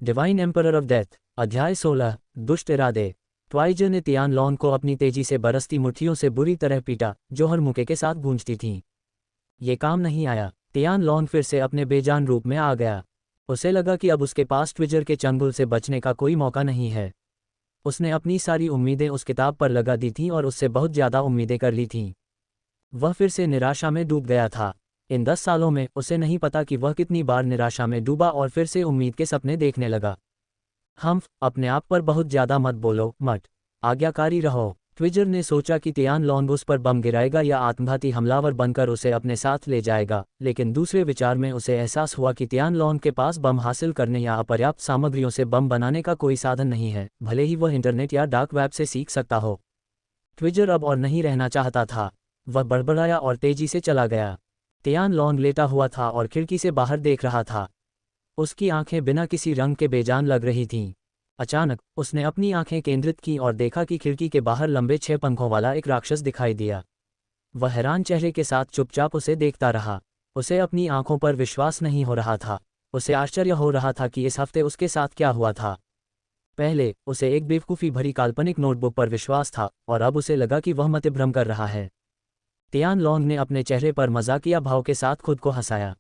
Divine emperor of death. अध्याय 16। दुष्ट इरादे। ट्वाइजर ने तियान लॉन को अपनी तेजी से बरसती मुट्ठियों से बुरी तरह पीटा, जो हर मुक्के के साथ गूंजती थीं। ये काम नहीं आया। तियान लॉन फिर से अपने बेजान रूप में आ गया। उसे लगा कि अब उसके पास ट्विजर के चंगुल से बचने का कोई मौका नहीं है। उसने अपनी सारी उम्मीदें उस किताब पर लगा दी थीं और उससे बहुत ज़्यादा उम्मीदें कर ली थीं। वह फिर से निराशा में डूब गया था। इन 10 सालों में उसे नहीं पता कि वह कितनी बार निराशा में डूबा और फिर से उम्मीद के सपने देखने लगा। अपने आप पर बहुत ज़्यादा मत बोलो, मत आज्ञाकारी रहो। ट्विजर ने सोचा कि तियान लॉन उस पर बम गिराएगा या आत्मघाती हमलावर बनकर उसे अपने साथ ले जाएगा, लेकिन दूसरे विचार में उसे एहसास हुआ कि तियान लॉन के पास बम हासिल करने या अपर्याप्त सामग्रियों से बम बनाने का कोई साधन नहीं है, भले ही वह इंटरनेट या डार्क वेब से सीख सकता हो। ट्विजर अब और नहीं रहना चाहता था। वह बड़बड़ाया और तेजी से चला गया। तियान लॉन लेटा हुआ था और खिड़की से बाहर देख रहा था। उसकी आंखें बिना किसी रंग के बेजान लग रही थीं। अचानक उसने अपनी आंखें केंद्रित की और देखा कि खिड़की के बाहर लंबे 6 पंखों वाला एक राक्षस दिखाई दिया। वह हैरान चेहरे के साथ चुपचाप उसे देखता रहा। उसे अपनी आंखों पर विश्वास नहीं हो रहा था। उसे आश्चर्य हो रहा था कि इस हफ्ते उसके साथ क्या हुआ था। पहले उसे एक बेवकूफ़ी भरी काल्पनिक नोटबुक पर विश्वास था और अब उसे लगा कि वह मतिभ्रम कर रहा है। तियान लॉन्ग ने अपने चेहरे पर मजाकिया भाव के साथ खुद को हंसाया।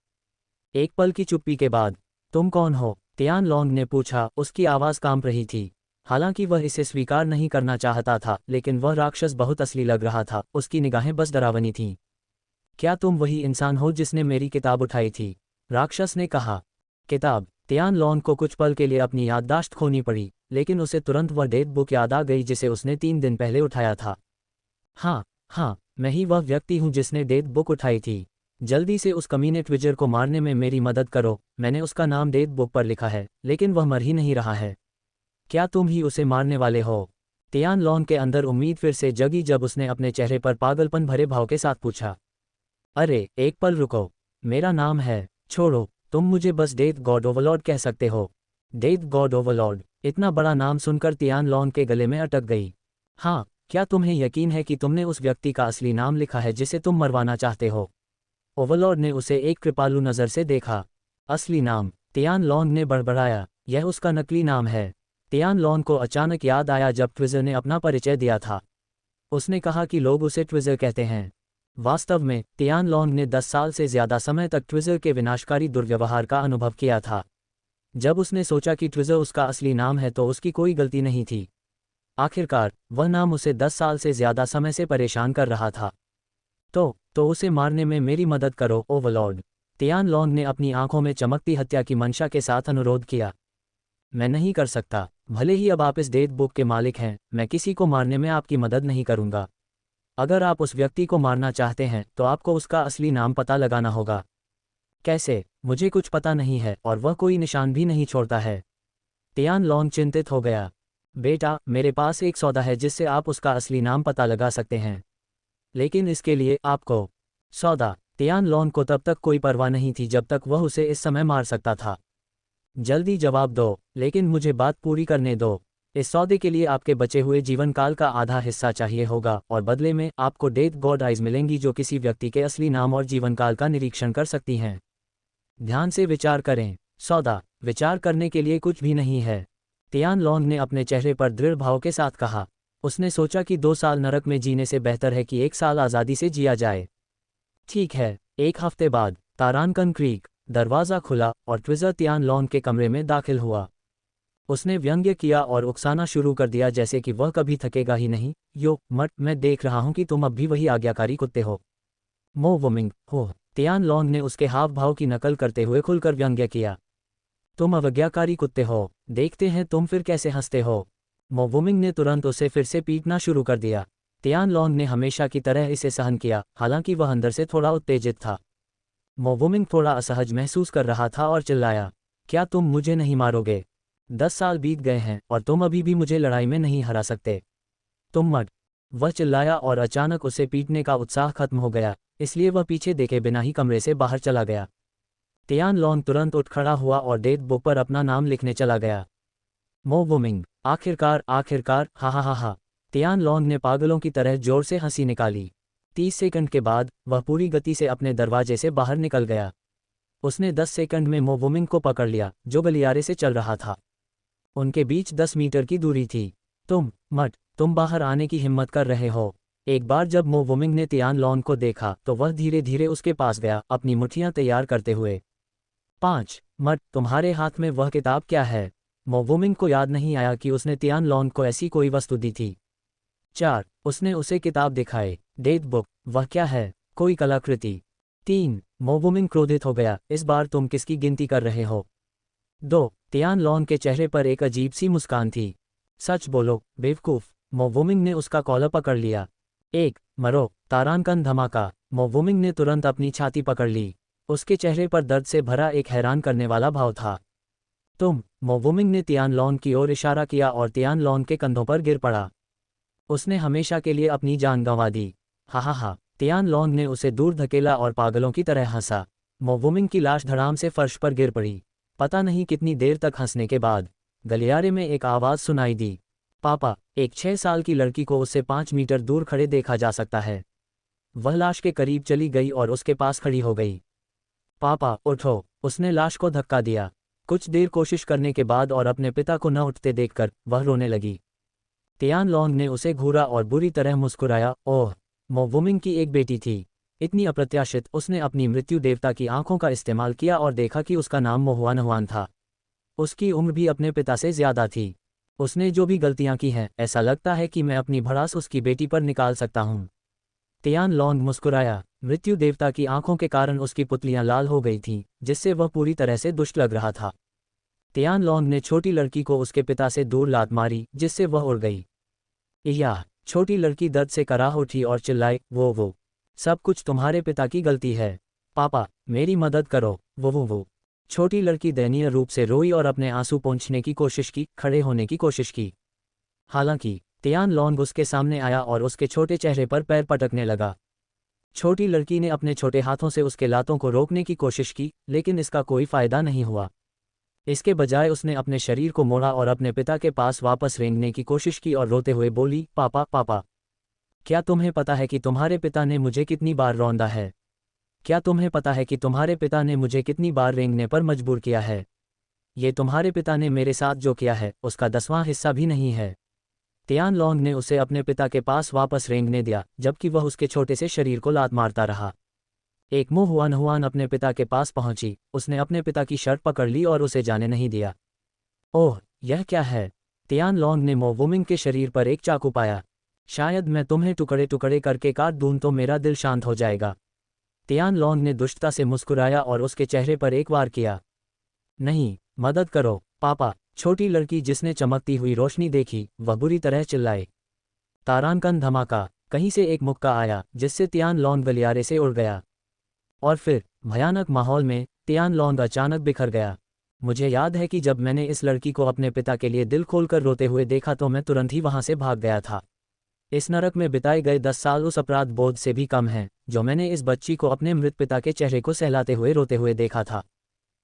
एक पल की चुप्पी के बाद, तुम कौन हो? तियान लॉन्ग ने पूछा। उसकी आवाज़ कांप रही थी। हालांकि वह इसे स्वीकार नहीं करना चाहता था, लेकिन वह राक्षस बहुत असली लग रहा था। उसकी निगाहें बस डरावनी थीं। क्या तुम वही इंसान हो जिसने मेरी किताब उठाई थी? राक्षस ने कहा। किताब? तियान लॉन्ग को कुछ पल के लिए अपनी याददाश्त खोनी पड़ी, लेकिन उसे तुरंत वह डेट बुक याद आ गई जिसे उसने 3 दिन पहले उठाया था। हाँ, मैं ही वह व्यक्ति हूँ जिसने डेट बुक उठाई थी। जल्दी से उस कमीने ट्विजर को मारने में मेरी मदद करो। मैंने उसका नाम डेट बुक पर लिखा है, लेकिन वह मर ही नहीं रहा है। क्या तुम ही उसे मारने वाले हो? तियान लॉन के अंदर उम्मीद फिर से जगी जब उसने अपने चेहरे पर पागलपन भरे भाव के साथ पूछा। अरे एक पल रुको। मेरा नाम है, छोड़ो, तुम मुझे बस डेथ गॉड ओवरलॉर्ड कह सकते हो। Death God Overlord? इतना बड़ा नाम सुनकर तियान लॉन के गले में अटक गई। हाँ, क्या तुम्हें यकीन है कि तुमने उस व्यक्ति का असली नाम लिखा है जिसे तुम मरवाना चाहते हो? ओवरलॉर्ड ने उसे एक कृपालु नज़र से देखा। असली नाम? तियान लॉन ने बड़बड़ाया। यह उसका नकली नाम है। तियान लॉन को अचानक याद आया जब ट्विजर ने अपना परिचय दिया था। उसने कहा कि लोग उसे ट्विजर कहते हैं। वास्तव में तियान लॉन ने 10 साल से ज़्यादा समय तक ट्विजर के विनाशकारी दुर्व्यवहार का अनुभव किया था। जब उसने सोचा कि ट्विजर उसका असली नाम है तो उसकी कोई गलती नहीं थी। आखिरकार वह नाम उसे 10 साल से ज़्यादा समय से परेशान कर रहा था। तो उसे मारने में मेरी मदद करो, ओवरलॉर्ड। तियान लॉन्ग ने अपनी आंखों में चमकती हत्या की मंशा के साथ अनुरोध किया। मैं नहीं कर सकता। भले ही अब आप इस डेट बुक के मालिक हैं, मैं किसी को मारने में आपकी मदद नहीं करूंगा। अगर आप उस व्यक्ति को मारना चाहते हैं तो आपको उसका असली नाम पता लगाना होगा। कैसे? मुझे कुछ पता नहीं है और वह कोई निशान भी नहीं छोड़ता है। तियान लॉन्ग चिंतित हो गया। बेटा, मेरे पास एक सौदा है जिससे आप उसका असली नाम पता लगा सकते हैं, लेकिन इसके लिए आपको। सौदा? तियान लॉन को तब तक कोई परवाह नहीं थी जब तक वह उसे इस समय मार सकता था। जल्दी जवाब दो, लेकिन मुझे बात पूरी करने दो। इस सौदे के लिए आपके बचे हुए जीवन काल का आधा हिस्सा चाहिए होगा और बदले में आपको डेथ गॉड आइज मिलेंगी जो किसी व्यक्ति के असली नाम और जीवन काल का निरीक्षण कर सकती हैं। ध्यान से विचार करें। सौदा? विचार करने के लिए कुछ भी नहीं है। तियान लॉन्ग ने अपने चेहरे पर दृढ़ भाव के साथ कहा। उसने सोचा कि 2 साल नरक में जीने से बेहतर है कि 1 साल आज़ादी से जिया जाए। ठीक है। 1 हफ्ते बाद तारानकन क्रीक। दरवाज़ा खुला और ट्विजर तियान लॉन के कमरे में दाखिल हुआ। उसने व्यंग्य किया और उकसाना शुरू कर दिया जैसे कि वह कभी थकेगा ही नहीं। मैं देख रहा हूं कि तुम अब भी वही आज्ञाकारी कुत्ते हो। मो वुमिंग हो। तियान लॉन ने उसके हाव भाव की नकल करते हुए खुलकर व्यंग्य किया। तुम अवज्ञाकारी कुत्ते हो। देखते हैं तुम फिर कैसे हंसते हो। मो वुमिंग ने तुरंत उसे फिर से पीटना शुरू कर दिया। तियान लॉन्ग ने हमेशा की तरह इसे सहन किया, हालांकि वह अंदर से थोड़ा उत्तेजित था। मो वुमिंग थोड़ा असहज महसूस कर रहा था और चिल्लाया, क्या तुम मुझे नहीं मारोगे? 10 साल बीत गए हैं और तुम अभी भी मुझे लड़ाई में नहीं हरा सकते। तुम मत। वह चिल्लाया और अचानक उसे पीटने का उत्साह खत्म हो गया, इसलिए वह पीछे देखे बिना ही कमरे से बाहर चला गया। तियान लॉन्ग तुरंत उठ खड़ा हुआ और डेट बुक पर अपना नाम लिखने चला गया। मो वुमिंग। आखिरकार, हा हा हा हा। तियान लॉन्ग ने पागलों की तरह जोर से हंसी निकाली। 30 सेकंड के बाद वह पूरी गति से अपने दरवाजे से बाहर निकल गया। उसने 10 सेकंड में मो वुमिंग को पकड़ लिया, जो गलियारे से चल रहा था। उनके बीच 10 मीटर की दूरी थी। तुम बाहर आने की हिम्मत कर रहे हो। एक बार जब मो वुमिंग ने तियान लॉन को देखा तो वह धीरे धीरे उसके पास गया, अपनी मुट्ठियां तैयार करते हुए। 5 मट, तुम्हारे हाथ में वह किताब क्या है? मो वुमिंग को याद नहीं आया कि उसने तियान लॉन को ऐसी कोई वस्तु दी थी। 4 उसने उसे किताब दिखाई। डेट बुक, वह क्या है? कोई कलाकृति। 3 मो वुमिंग क्रोधित हो गया, इस बार तुम किसकी गिनती कर रहे हो? 2 तियान लॉन के चेहरे पर एक अजीब सी मुस्कान थी। सच बोलो बेवकूफ। मो वुमिंग ने उसका कॉलर पकड़ लिया। 1 मरो, तारानकन धमाका। मो वुमिंग ने तुरंत अपनी छाती पकड़ ली। उसके चेहरे पर दर्द से भरा एक हैरान करने वाला भाव था। मो वुमिंग ने तियान लॉन की ओर इशारा किया और तियान लॉन के कंधों पर गिर पड़ा। उसने हमेशा के लिए अपनी जान गंवा दी। हा। तियान लॉन ने उसे दूर धकेला और पागलों की तरह हंसा। मो वुमिंग की लाश धड़ाम से फर्श पर गिर पड़ी। पता नहीं कितनी देर तक हंसने के बाद गलियारे में एक आवाज़ सुनाई दी। पापा, एक 6 साल की लड़की को उससे 5 मीटर दूर खड़े देखा जा सकता है। वह लाश के करीब चली गई और उसके पास खड़ी हो गई। पापा उठो, उसने लाश को धक्का दिया। कुछ देर कोशिश करने के बाद और अपने पिता को न उठते देखकर वह रोने लगी। तियान लॉन्ग ने उसे घूरा और बुरी तरह मुस्कुराया। ओह, मो वुमिंग की एक बेटी थी। इतनी अप्रत्याशित। उसने अपनी मृत्यु देवता की आंखों का इस्तेमाल किया और देखा कि उसका नाम मोहुआनहुआन था। उसकी उम्र भी अपने पिता से ज्यादा थी। उसने जो भी गलतियां की हैं, ऐसा लगता है कि मैं अपनी भड़ास उसकी बेटी पर निकाल सकता हूं। तियान लॉन्ग मुस्कुराया। मृत्यु देवता की आंखों के कारण उसकी पुतलियां लाल हो गई थीं, जिससे वह पूरी तरह से दुष्ट लग रहा था। तियान लॉन्ग ने छोटी लड़की को उसके पिता से दूर लात मारी, जिससे वह उड़ गई। यह छोटी लड़की दर्द से कराह उठी और चिल्लाई, वो सब कुछ तुम्हारे पिता की गलती है। पापा, मेरी मदद करो। वो छोटी लड़की दयनीय रूप से रोई और अपने आंसू पोंछने की कोशिश की, खड़े होने की कोशिश की। हालांकि तियान लॉन्ग उसके सामने आया और उसके छोटे चेहरे पर पैर पटकने लगा। छोटी लड़की ने अपने छोटे हाथों से उसके लातों को रोकने की कोशिश की, लेकिन इसका कोई फायदा नहीं हुआ। इसके बजाय उसने अपने शरीर को मोड़ा और अपने पिता के पास वापस रेंगने की कोशिश की और रोते हुए बोली, पापा, क्या तुम्हें पता है कि तुम्हारे पिता ने मुझे कितनी बार रौंदा है? क्या तुम्हें पता है कि तुम्हारे पिता ने मुझे कितनी बार रेंगने पर मजबूर किया है? ये तुम्हारे पिता ने मेरे साथ जो किया है, उसका 10वां हिस्सा भी नहीं है। तियान लॉन्ग ने उसे अपने पिता के पास वापस रेंगने दिया, जबकि वह उसके छोटे से शरीर को लात मारता रहा। एक मोहुआनहुआन अपने पिता के पास पहुंची। उसने अपने पिता की शर्ट पकड़ ली और उसे जाने नहीं दिया। ओह, यह क्या है? तियान लॉन्ग ने मो वुमिंग के शरीर पर एक चाकू पाया। शायद मैं तुम्हें टुकड़े टुकड़े करके काट दूं तो मेरा दिल शांत हो जाएगा। तियान लॉन्ग ने दुष्टता से मुस्कुराया और उसके चेहरे पर एक वार किया। नहीं, मदद करो पापा। छोटी लड़की जिसने चमकती हुई रोशनी देखी, वह बुरी तरह चिल्लाई। तारानकन धमाका। कहीं से एक मुक्का आया, जिससे तियान लॉन्ग गलियारे से उड़ गया। और फिर भयानक माहौल में तियान लॉन्ग अचानक बिखर गया। मुझे याद है कि जब मैंने इस लड़की को अपने पिता के लिए दिल खोलकर रोते हुए देखा तो मैं तुरंत ही वहां से भाग गया था। इस नरक में बिताए गए 10 साल उस अपराध बोध से भी कम हैं जो मैंने इस बच्ची को अपने मृत पिता के चेहरे को सहलाते हुए रोते हुए देखा था।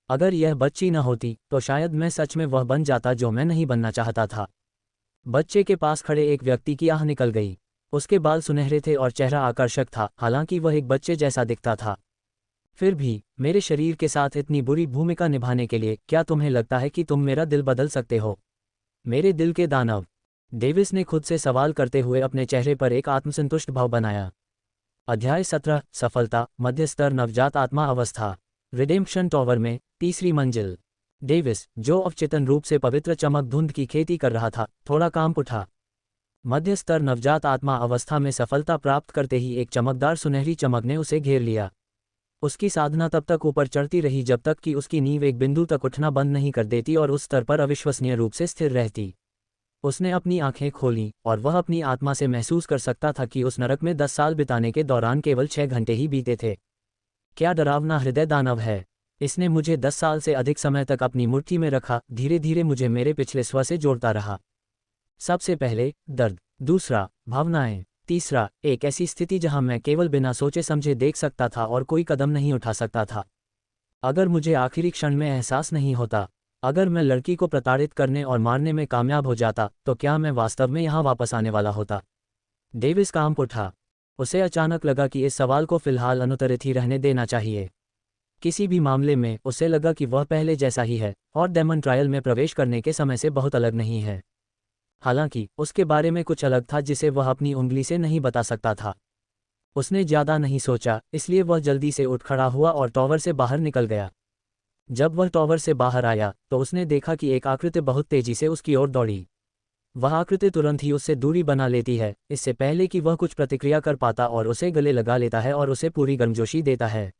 अगर यह बच्ची न होती तो शायद मैं सच में वह बन जाता जो मैं नहीं बनना चाहता था। बच्चे के पास खड़े एक व्यक्ति की आह निकल गई। उसके बाल सुनहरे थे और चेहरा आकर्षक था, हालांकि वह एक बच्चे जैसा दिखता था। फिर भी मेरे शरीर के साथ इतनी बुरी भूमिका निभाने के लिए क्या तुम्हें लगता है कि तुम मेरा दिल बदल सकते हो? मेरे दिल के दानव। डेविस ने खुद से सवाल करते हुए अपने चेहरे पर एक आत्मसंतुष्ट भाव बनाया। अध्याय 17 सफलता, मध्य स्तर नवजात आत्मा अवस्था। रिडेम्पशन टॉवर में तीसरी मंजिल। डेविस, जो अवचेतन रूप से पवित्र चमक धुंध की खेती कर रहा था, थोड़ा कांप उठा। मध्य स्तर नवजात आत्मा अवस्था में सफलता प्राप्त करते ही एक चमकदार सुनहरी चमक ने उसे घेर लिया। उसकी साधना तब तक ऊपर चढ़ती रही जब तक कि उसकी नींव एक बिंदु तक उठना बंद नहीं कर देती और उस स्तर पर अविश्वसनीय रूप से स्थिर रहती। उसने अपनी आंखें खोलीं और वह अपनी आत्मा से महसूस कर सकता था कि उस नरक में 10 साल बिताने के दौरान केवल 6 घंटे ही बीते थे। क्या डरावना हृदय दानव है! इसने मुझे 10 साल से अधिक समय तक अपनी मुट्ठी में रखा, धीरे धीरे मुझे मेरे पिछले स्व से जोड़ता रहा। सबसे पहले दर्द, दूसरा भावनाएं, तीसरा एक ऐसी स्थिति जहां मैं केवल बिना सोचे समझे देख सकता था और कोई कदम नहीं उठा सकता था। अगर मुझे आखिरी क्षण में एहसास नहीं होता, अगर मैं लड़की को प्रताड़ित करने और मारने में कामयाब हो जाता, तो क्या मैं वास्तव में यहां वापस आने वाला होता? डेविस कांप उठा। उसे अचानक लगा कि इस सवाल को फिलहाल अनुत्तरित ही रहने देना चाहिए। किसी भी मामले में उसे लगा कि वह पहले जैसा ही है और डेमन ट्रायल में प्रवेश करने के समय से बहुत अलग नहीं है। हालांकि उसके बारे में कुछ अलग था जिसे वह अपनी उंगली से नहीं बता सकता था। उसने ज़्यादा नहीं सोचा, इसलिए वह जल्दी से उठ खड़ा हुआ और टॉवर से बाहर निकल गया। जब वह टॉवर से बाहर आया तो उसने देखा कि एक आकृति बहुत तेजी से उसकी ओर दौड़ी। वह आकृति तुरंत ही उससे दूरी बना लेती है, इससे पहले कि वह कुछ प्रतिक्रिया कर पाता, और उसे गले लगा लेता है और उसे पूरी गर्मजोशी देता है।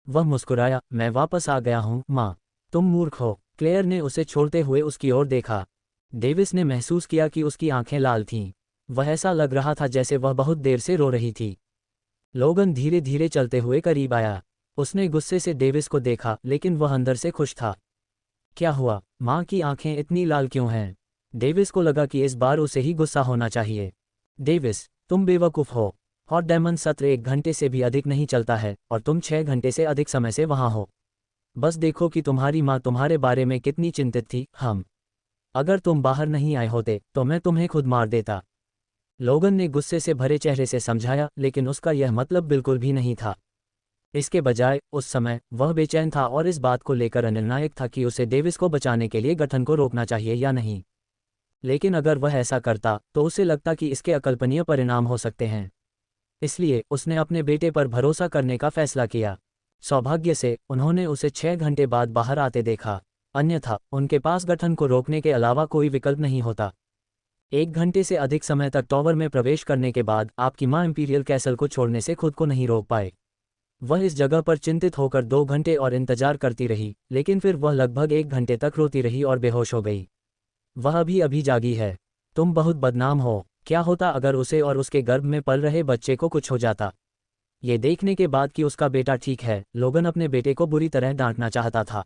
वह मुस्कुराया, मैं वापस आ गया हूँ माँ। तुम मूर्ख हो। क्लेयर ने उसे छोड़ते हुए उसकी ओर देखा। डेविस ने महसूस किया कि उसकी आंखें लाल थीं। वह ऐसा लग रहा था जैसे वह बहुत देर से रो रही थी। लोगन धीरे धीरे चलते हुए करीब आया। उसने गुस्से से डेविस को देखा, लेकिन वह अंदर से खुश था। क्या हुआ? माँ की आंखें इतनी लाल क्यों हैं? डेविस को लगा कि इस बार उसे ही गुस्सा होना चाहिए। डेविस, तुम बेवकूफ़ हो। हॉट डायमंड सत्र 1 घंटे से भी अधिक नहीं चलता है और तुम 6 घंटे से अधिक समय से वहाँ हो। बस देखो कि तुम्हारी माँ तुम्हारे बारे में कितनी चिंतित थी। अगर तुम बाहर नहीं आए होते तो मैं तुम्हें खुद मार देता। लोगन ने गुस्से से भरे चेहरे से समझाया, लेकिन उसका यह मतलब बिल्कुल भी नहीं था। इसके बजाय उस समय वह बेचैन था और इस बात को लेकर अनिर्णायक था कि उसे डेविस को बचाने के लिए गठन को रोकना चाहिए या नहीं। लेकिन अगर वह ऐसा करता तो उसे लगता कि इसके अकल्पनीय परिणाम हो सकते हैं। इसलिए उसने अपने बेटे पर भरोसा करने का फैसला किया। सौभाग्य से उन्होंने उसे 6 घंटे बाद बाहर आते देखा, अन्यथा उनके पास गठन को रोकने के अलावा कोई विकल्प नहीं होता। 1 घंटे से अधिक समय तक टॉवर में प्रवेश करने के बाद आपकी माँ इंपीरियल कैसल को छोड़ने से खुद को नहीं रोक पाए। वह इस जगह पर चिंतित होकर 2 घंटे और इंतजार करती रही, लेकिन फिर वह लगभग 1 घंटे तक रोती रही और बेहोश हो गई। वह अभी जागी है। तुम बहुत बदनाम हो। क्या होता अगर उसे और उसके गर्भ में पल रहे बच्चे को कुछ हो जाता? ये देखने के बाद कि उसका बेटा ठीक है, लोगन अपने बेटे को बुरी तरह डांटना चाहता था।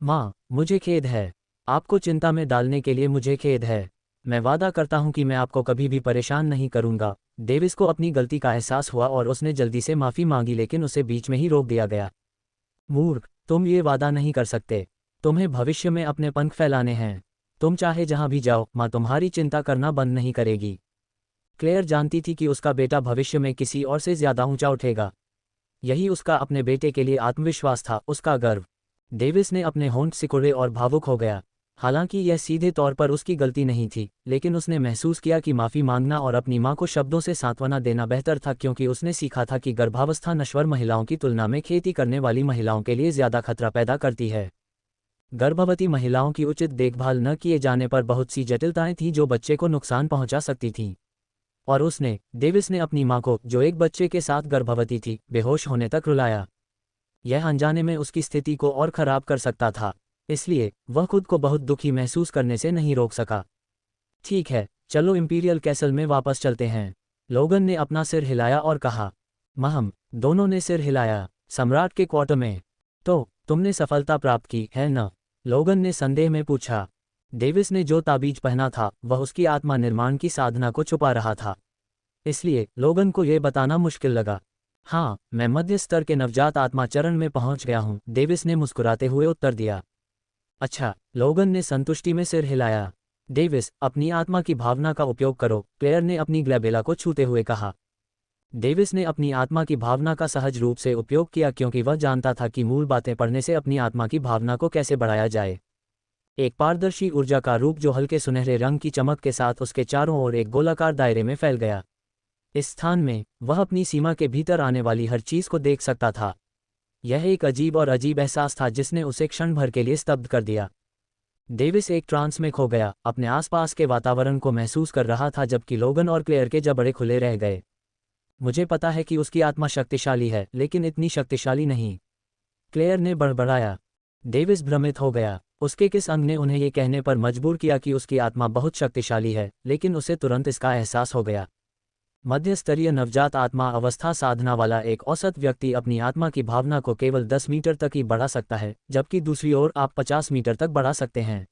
माँ, मुझे खेद है। आपको चिंता में डालने के लिए मुझे खेद है। मैं वादा करता हूँ कि मैं आपको कभी भी परेशान नहीं करूँगा। डेविस को अपनी गलती का एहसास हुआ और उसने जल्दी से माफ़ी मांगी, लेकिन उसे बीच में ही रोक दिया गया। मूर्ख, तुम ये वादा नहीं कर सकते। तुम्हें भविष्य में अपने पंख फैलाने हैं। तुम चाहे जहाँ भी जाओ, माँ तुम्हारी चिंता करना बंद नहीं करेगी। क्लेयर जानती थी कि उसका बेटा भविष्य में किसी और से ज़्यादा ऊंचा उठेगा। यही उसका अपने बेटे के लिए आत्मविश्वास था, उसका गर्व। डेविस ने अपने होंठ सिकुड़े और भावुक हो गया। हालांकि यह सीधे तौर पर उसकी गलती नहीं थी, लेकिन उसने महसूस किया कि माफ़ी मांगना और अपनी मां को शब्दों से सांत्वना देना बेहतर था, क्योंकि उसने सीखा था कि गर्भावस्था नश्वर महिलाओं की तुलना में खेती करने वाली महिलाओं के लिए ज़्यादा खतरा पैदा करती है। गर्भवती महिलाओं की उचित देखभाल न किए जाने पर बहुत सी जटिलताएं थीं जो बच्चे को नुकसान पहुंचा सकती थीं। और डेविस ने अपनी मां को, जो एक बच्चे के साथ गर्भवती थी, बेहोश होने तक रुलाया। यह अनजाने में उसकी स्थिति को और खराब कर सकता था, इसलिए वह खुद को बहुत दुखी महसूस करने से नहीं रोक सका। ठीक है, चलो इंपीरियल कैसल में वापस चलते हैं। लोगन ने अपना सिर हिलाया और कहा। महम, दोनों ने सिर हिलाया। सम्राट के क्वार्टर में। तो तुमने सफलता प्राप्त की है न? लोगन ने संदेह में पूछा। डेविस ने जो ताबीज पहना था वह उसकी आत्मा निर्माण की साधना को छुपा रहा था, इसलिए लोगन को यह बताना मुश्किल लगा। हाँ, मैं मध्य स्तर के नवजात आत्मा चरण में पहुंच गया हूं, डेविस ने मुस्कुराते हुए उत्तर दिया। अच्छा, लोगन ने संतुष्टि में सिर हिलाया। डेविस, अपनी आत्मा की भावना का उपयोग करो, क्लेयर ने अपनी ग्लैबेला को छूते हुए कहा। डेविस ने अपनी आत्मा की भावना का सहज रूप से उपयोग किया, क्योंकि वह जानता था कि मूल बातें पढ़ने से अपनी आत्मा की भावना को कैसे बढ़ाया जाए। एक पारदर्शी ऊर्जा का रूप जो हल्के सुनहरे रंग की चमक के साथ उसके चारों ओर एक गोलाकार दायरे में फैल गया। इस स्थान में वह अपनी सीमा के भीतर आने वाली हर चीज को देख सकता था। यह एक अजीब एहसास था जिसने उसे क्षण भर के लिए स्तब्ध कर दिया। डेविस एक ट्रांस में खो गया, अपने आसपास के वातावरण को महसूस कर रहा था, जबकि लोगन और क्लेयर के जबड़े खुले रह गए। मुझे पता है कि उसकी आत्मा शक्तिशाली है, लेकिन इतनी शक्तिशाली नहीं, क्लेयर ने बड़बड़ाया। डेविस भ्रमित हो गया। उसके किस अंग ने उन्हें ये कहने पर मजबूर किया कि उसकी आत्मा बहुत शक्तिशाली है, लेकिन उसे तुरंत इसका एहसास हो गया। मध्य स्तरीय नवजात आत्मा अवस्था साधना वाला एक औसत व्यक्ति अपनी आत्मा की भावना को केवल 10 मीटर तक ही बढ़ा सकता है, जबकि दूसरी ओर आप 50 मीटर तक बढ़ा सकते हैं।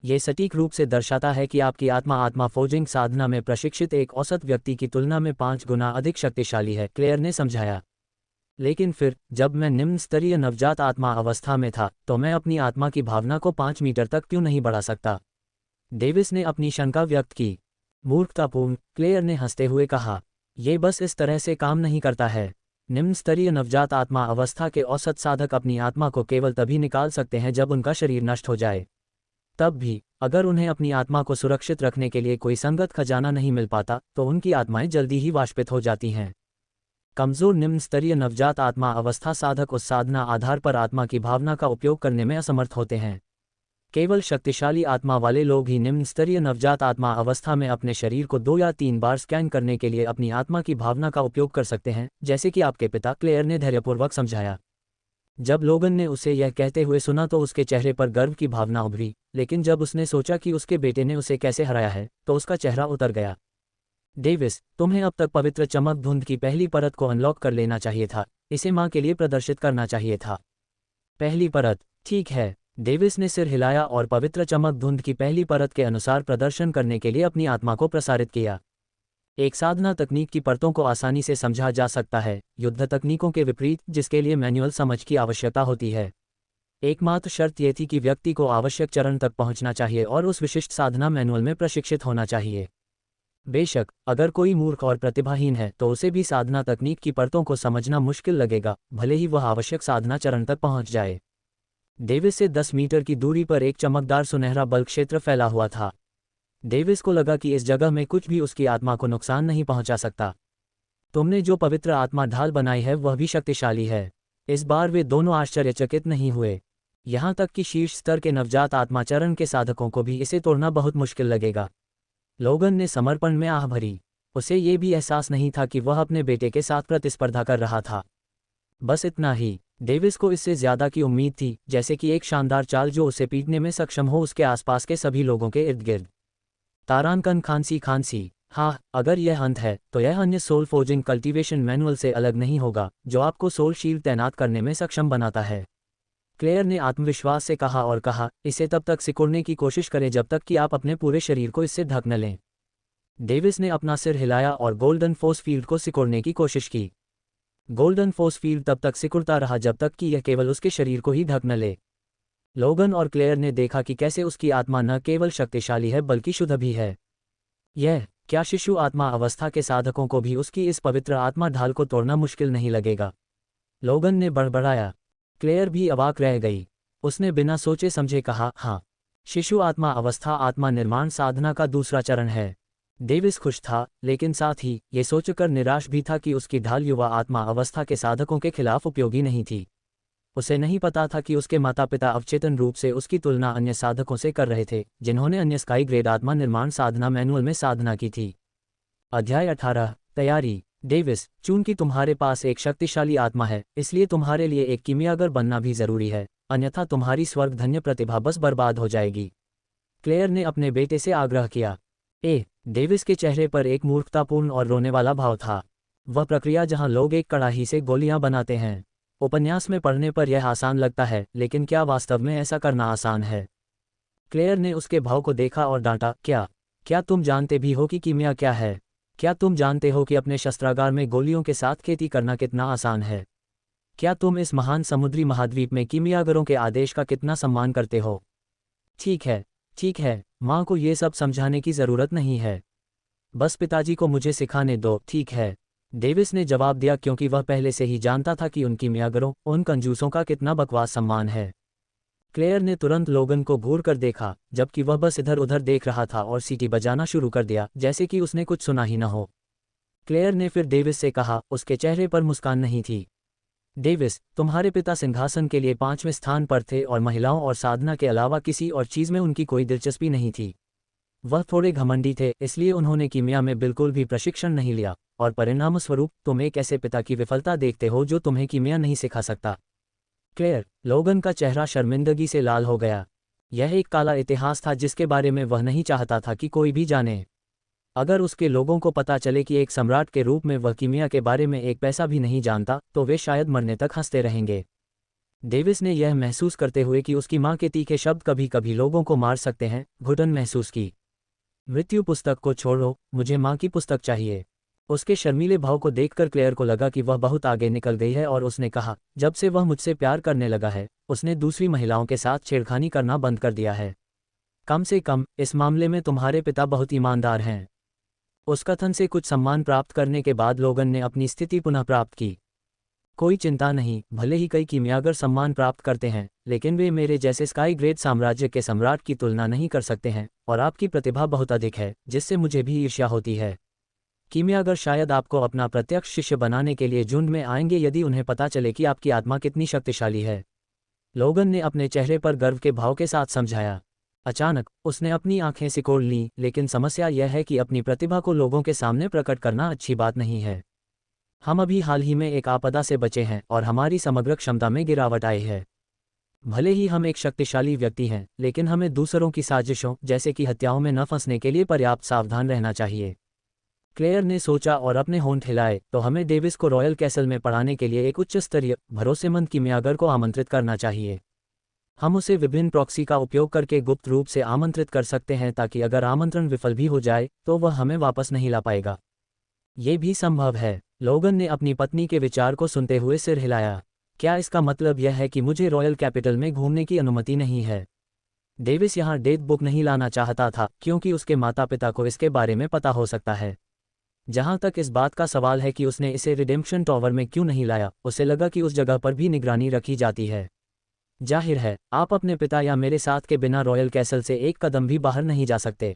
ये सटीक रूप से दर्शाता है कि आपकी आत्मा फोर्जिंग साधना में प्रशिक्षित एक औसत व्यक्ति की तुलना में 5 गुना अधिक शक्तिशाली है, क्लेयर ने समझाया। लेकिन फिर जब मैं निम्न स्तरीय नवजात आत्मा अवस्था में था तो मैं अपनी आत्मा की भावना को 5 मीटर तक क्यों नहीं बढ़ा सकता? डेविस ने अपनी शंका व्यक्त की। मूर्खतापूर्ण, क्लेयर ने हंसते हुए कहा। यह बस इस तरह से काम नहीं करता है। निम्न स्तरीय नवजात आत्मा अवस्था के औसत साधक अपनी आत्मा को केवल तभी निकाल सकते हैं जब उनका शरीर नष्ट हो जाए। तब भी अगर उन्हें अपनी आत्मा को सुरक्षित रखने के लिए कोई संगत खजाना नहीं मिल पाता तो उनकी आत्माएं जल्दी ही वाष्पित हो जाती हैं। कमजोर निम्न स्तरीय नवजात आत्मा अवस्था साधक उस साधना आधार पर आत्मा की भावना का उपयोग करने में असमर्थ होते हैं। केवल शक्तिशाली आत्मा वाले लोग ही निम्न स्तरीय नवजात आत्मा अवस्था में अपने शरीर को 2 या 3 बार स्कैन करने के लिए अपनी आत्मा की भावना का उपयोग कर सकते हैं, जैसे कि आपके पिता क्लेयर ने धैर्यपूर्वक समझाया। जब लोगन ने उसे यह कहते हुए सुना तो उसके चेहरे पर गर्व की भावना उभरी, लेकिन जब उसने सोचा कि उसके बेटे ने उसे कैसे हराया है तो उसका चेहरा उतर गया। डेविस, तुम्हें अब तक पवित्र चमक धुंध की पहली परत को अनलॉक कर लेना चाहिए था, इसे माँ के लिए प्रदर्शित करना चाहिए था। पहली परत, ठीक है। डेविस ने सिर हिलाया और पवित्र चमक धुंध की पहली परत के अनुसार प्रदर्शन करने के लिए अपनी आत्मा को प्रसारित किया। एक साधना तकनीक की परतों को आसानी से समझा जा सकता है, युद्ध तकनीकों के विपरीत जिसके लिए मैनुअल समझ की आवश्यकता होती है। एकमात्र शर्त यह थी कि व्यक्ति को आवश्यक चरण तक पहुंचना चाहिए और उस विशिष्ट साधना मैनुअल में प्रशिक्षित होना चाहिए। बेशक अगर कोई मूर्ख और प्रतिभाहीन है तो उसे भी साधना तकनीक की परतों को समझना मुश्किल लगेगा, भले ही वह आवश्यक साधना चरण तक पहुंच जाए। डेविस से 10 मीटर की दूरी पर एक चमकदार सुनहरा बल क्षेत्र फैला हुआ था। डेविस को लगा कि इस जगह में कुछ भी उसकी आत्मा को नुकसान नहीं पहुंचा सकता। तुमने जो पवित्र आत्मा ढाल बनाई है वह भी शक्तिशाली है। इस बार वे दोनों आश्चर्यचकित नहीं हुए। यहाँ तक कि शीर्ष स्तर के नवजात आत्मा चरण के साधकों को भी इसे तोड़ना बहुत मुश्किल लगेगा। लोगन ने समर्पण में आह भरी। उसे ये भी एहसास नहीं था कि वह अपने बेटे के साथ प्रतिस्पर्धा कर रहा था। बस इतना ही। डेविस को इससे ज्यादा की उम्मीद थी, जैसे कि एक शानदार चाल जो उसे पीटने में सक्षम हो उसके आसपास के सभी लोगों के इर्द गिर्द। तारांकन खांसी, हाँ, अगर यह अंत है तो यह अन्य सोल फोर्जिंग कल्टीवेशन मैनुअल से अलग नहीं होगा, जो आपको सोल शील्ड तैनात करने में सक्षम बनाता है। क्लेयर ने आत्मविश्वास से कहा और कहा, इसे तब तक सिकुड़ने की कोशिश करें जब तक कि आप अपने पूरे शरीर को इससे ढक न लें। डेविस ने अपना सिर हिलाया और गोल्डन फोर्स फील्ड को सिकुड़ने की कोशिश की। गोल्डन फोर्स फील्ड तब तक सिकुड़ता रहा जब तक कि यह केवल उसके शरीर को ही ढक न ले। लोगन और क्लेयर ने देखा कि कैसे उसकी आत्मा न केवल शक्तिशाली है बल्कि शुद्ध भी है। क्या शिशु आत्मा अवस्था के साधकों को भी उसकी इस पवित्र आत्मा ढाल को तोड़ना मुश्किल नहीं लगेगा? लोगन ने बड़बड़ाया। क्लेयर भी अवाक रह गई। उसने बिना सोचे समझे कहा, हाँ, शिशु आत्मा अवस्था आत्मा निर्माण साधना का दूसरा चरण है। डेविस खुश था, लेकिन साथ ही ये सोचकर निराश भी था कि उसकी ढाल युवा आत्मा अवस्था के साधकों के खिलाफ उपयोगी नहीं थी। उसे नहीं पता था कि उसके माता पिता अवचेतन रूप से उसकी तुलना अन्य साधकों से कर रहे थे जिन्होंने अन्य स्काई ग्रेड आत्मा निर्माण साधना मैनुअल में साधना की थी। अध्याय 18, तैयारी। डेविस, चूंकि तुम्हारे पास एक शक्तिशाली आत्मा है, इसलिए तुम्हारे लिए एक कीमियागर बनना भी जरूरी है, अन्यथा तुम्हारी स्वर्गधन्य प्रतिभा बस बर्बाद हो जाएगी। क्लेयर ने अपने बेटे से आग्रह किया। डेविस के चेहरे पर एक मूर्खतापूर्ण और रोने वाला भाव था। वह प्रक्रिया जहां लोग एक कड़ाही से गोलियां बनाते हैं। उपन्यास में पढ़ने पर यह आसान लगता है, लेकिन क्या वास्तव में ऐसा करना आसान है? क्लेयर ने उसके भाव को देखा और डांटा, क्या तुम जानते भी हो कि कीमिया क्या है? क्या तुम जानते हो कि अपने शस्त्रागार में गोलियों के साथ खेती करना कितना आसान है? क्या तुम इस महान समुद्री महाद्वीप में कीमियागरों के आदेश का कितना सम्मान करते हो? ठीक है, माँ को ये सब समझाने की ज़रूरत नहीं है। बस पिताजी को मुझे सिखाने दो, ठीक है? डेविस ने जवाब दिया, क्योंकि वह पहले से ही जानता था कि उन कीमियागरों, उन कंजूसों का कितना बकवास सम्मान है। क्लेयर ने तुरंत लोगन को घूर कर देखा, जबकि वह बस इधर उधर देख रहा था और सीटी बजाना शुरू कर दिया, जैसे कि उसने कुछ सुना ही न हो। क्लेयर ने फिर डेविस से कहा, उसके चेहरे पर मुस्कान नहीं थी। डेविस, तुम्हारे पिता सिंहासन के लिए 5वें स्थान पर थे और महिलाओं और साधना के अलावा किसी और चीज़ में उनकी कोई दिलचस्पी नहीं थी। वह थोड़े घमंडी थे, इसलिए उन्होंने कीमिया में बिल्कुल भी प्रशिक्षण नहीं लिया, और परिणामस्वरूप तुम एक ऐसे पिता की विफलता देखते हो जो तुम्हें कीमिया नहीं सिखा सकता। क्लेयर, लोगन का चेहरा शर्मिंदगी से लाल हो गया। यह एक काला इतिहास था जिसके बारे में वह नहीं चाहता था कि कोई भी जाने। अगर उसके लोगों को पता चले कि एक सम्राट के रूप में वह कीमिया के बारे में एक पैसा भी नहीं जानता, तो वे शायद मरने तक हंसते रहेंगे। डेविस ने यह महसूस करते हुए कि उसकी माँ के तीखे शब्द कभी कभी लोगों को मार सकते हैं, घुटन महसूस की। मृत्यु पुस्तक को छोड़ो, मुझे माँ की पुस्तक चाहिए। उसके शर्मीले भाव को देखकर क्लेयर को लगा कि वह बहुत आगे निकल गई है और उसने कहा, जब से वह मुझसे प्यार करने लगा है, उसने दूसरी महिलाओं के साथ छेड़खानी करना बंद कर दिया है। कम से कम इस मामले में तुम्हारे पिता बहुत ईमानदार हैं। उस कथन से कुछ सम्मान प्राप्त करने के बाद लोगन ने अपनी स्थिति पुनः प्राप्त की। कोई चिंता नहीं, भले ही कई कीमियागर सम्मान प्राप्त करते हैं, लेकिन वे मेरे जैसे स्काई ग्रेड साम्राज्य के सम्राट की तुलना नहीं कर सकते हैं, और आपकी प्रतिभा बहुत अधिक है, जिससे मुझे भी ईर्ष्या होती है। कीमियागर शायद आपको अपना प्रत्यक्ष शिष्य बनाने के लिए झुंड में आएंगे यदि उन्हें पता चले कि आपकी आत्मा कितनी शक्तिशाली है। लोगन ने अपने चेहरे पर गर्व के भाव के साथ समझाया। अचानक उसने अपनी आंखें सिकोड़ लीं, लेकिन समस्या यह है कि अपनी प्रतिभा को लोगों के सामने प्रकट करना अच्छी बात नहीं है। हम अभी हाल ही में एक आपदा से बचे हैं और हमारी समग्र क्षमता में गिरावट आई है। भले ही हम एक शक्तिशाली व्यक्ति हैं, लेकिन हमें दूसरों की साजिशों जैसे कि हत्याओं में न फंसने के लिए पर्याप्त सावधान रहना चाहिए। क्लेयर ने सोचा और अपने होंठ हिलाए, तो हमें डेविस को रॉयल कैसल में पढ़ाने के लिए एक उच्च स्तरीय, भरोसेमंद कीमियागर को आमंत्रित करना चाहिए। हम उसे विभिन्न प्रॉक्सी का उपयोग करके गुप्त रूप से आमंत्रित कर सकते हैं ताकि अगर आमंत्रण विफल भी हो जाए तो वह हमें वापस नहीं ला पाएगा। ये भी संभव है। लोगन ने अपनी पत्नी के विचार को सुनते हुए सिर हिलाया। क्या इसका मतलब यह है कि मुझे रॉयल कैपिटल में घूमने की अनुमति नहीं है? डेविस यहाँ डेथ बुक नहीं लाना चाहता था क्योंकि उसके माता पिता को इसके बारे में पता हो सकता है। जहाँ तक इस बात का सवाल है कि उसने इसे रिडेम्पशन टॉवर में क्यों नहीं लाया, उसे लगा कि उस जगह पर भी निगरानी रखी जाती है। जाहिर है, आप अपने पिता या मेरे साथ के बिना रॉयल कैसल से एक कदम भी बाहर नहीं जा सकते।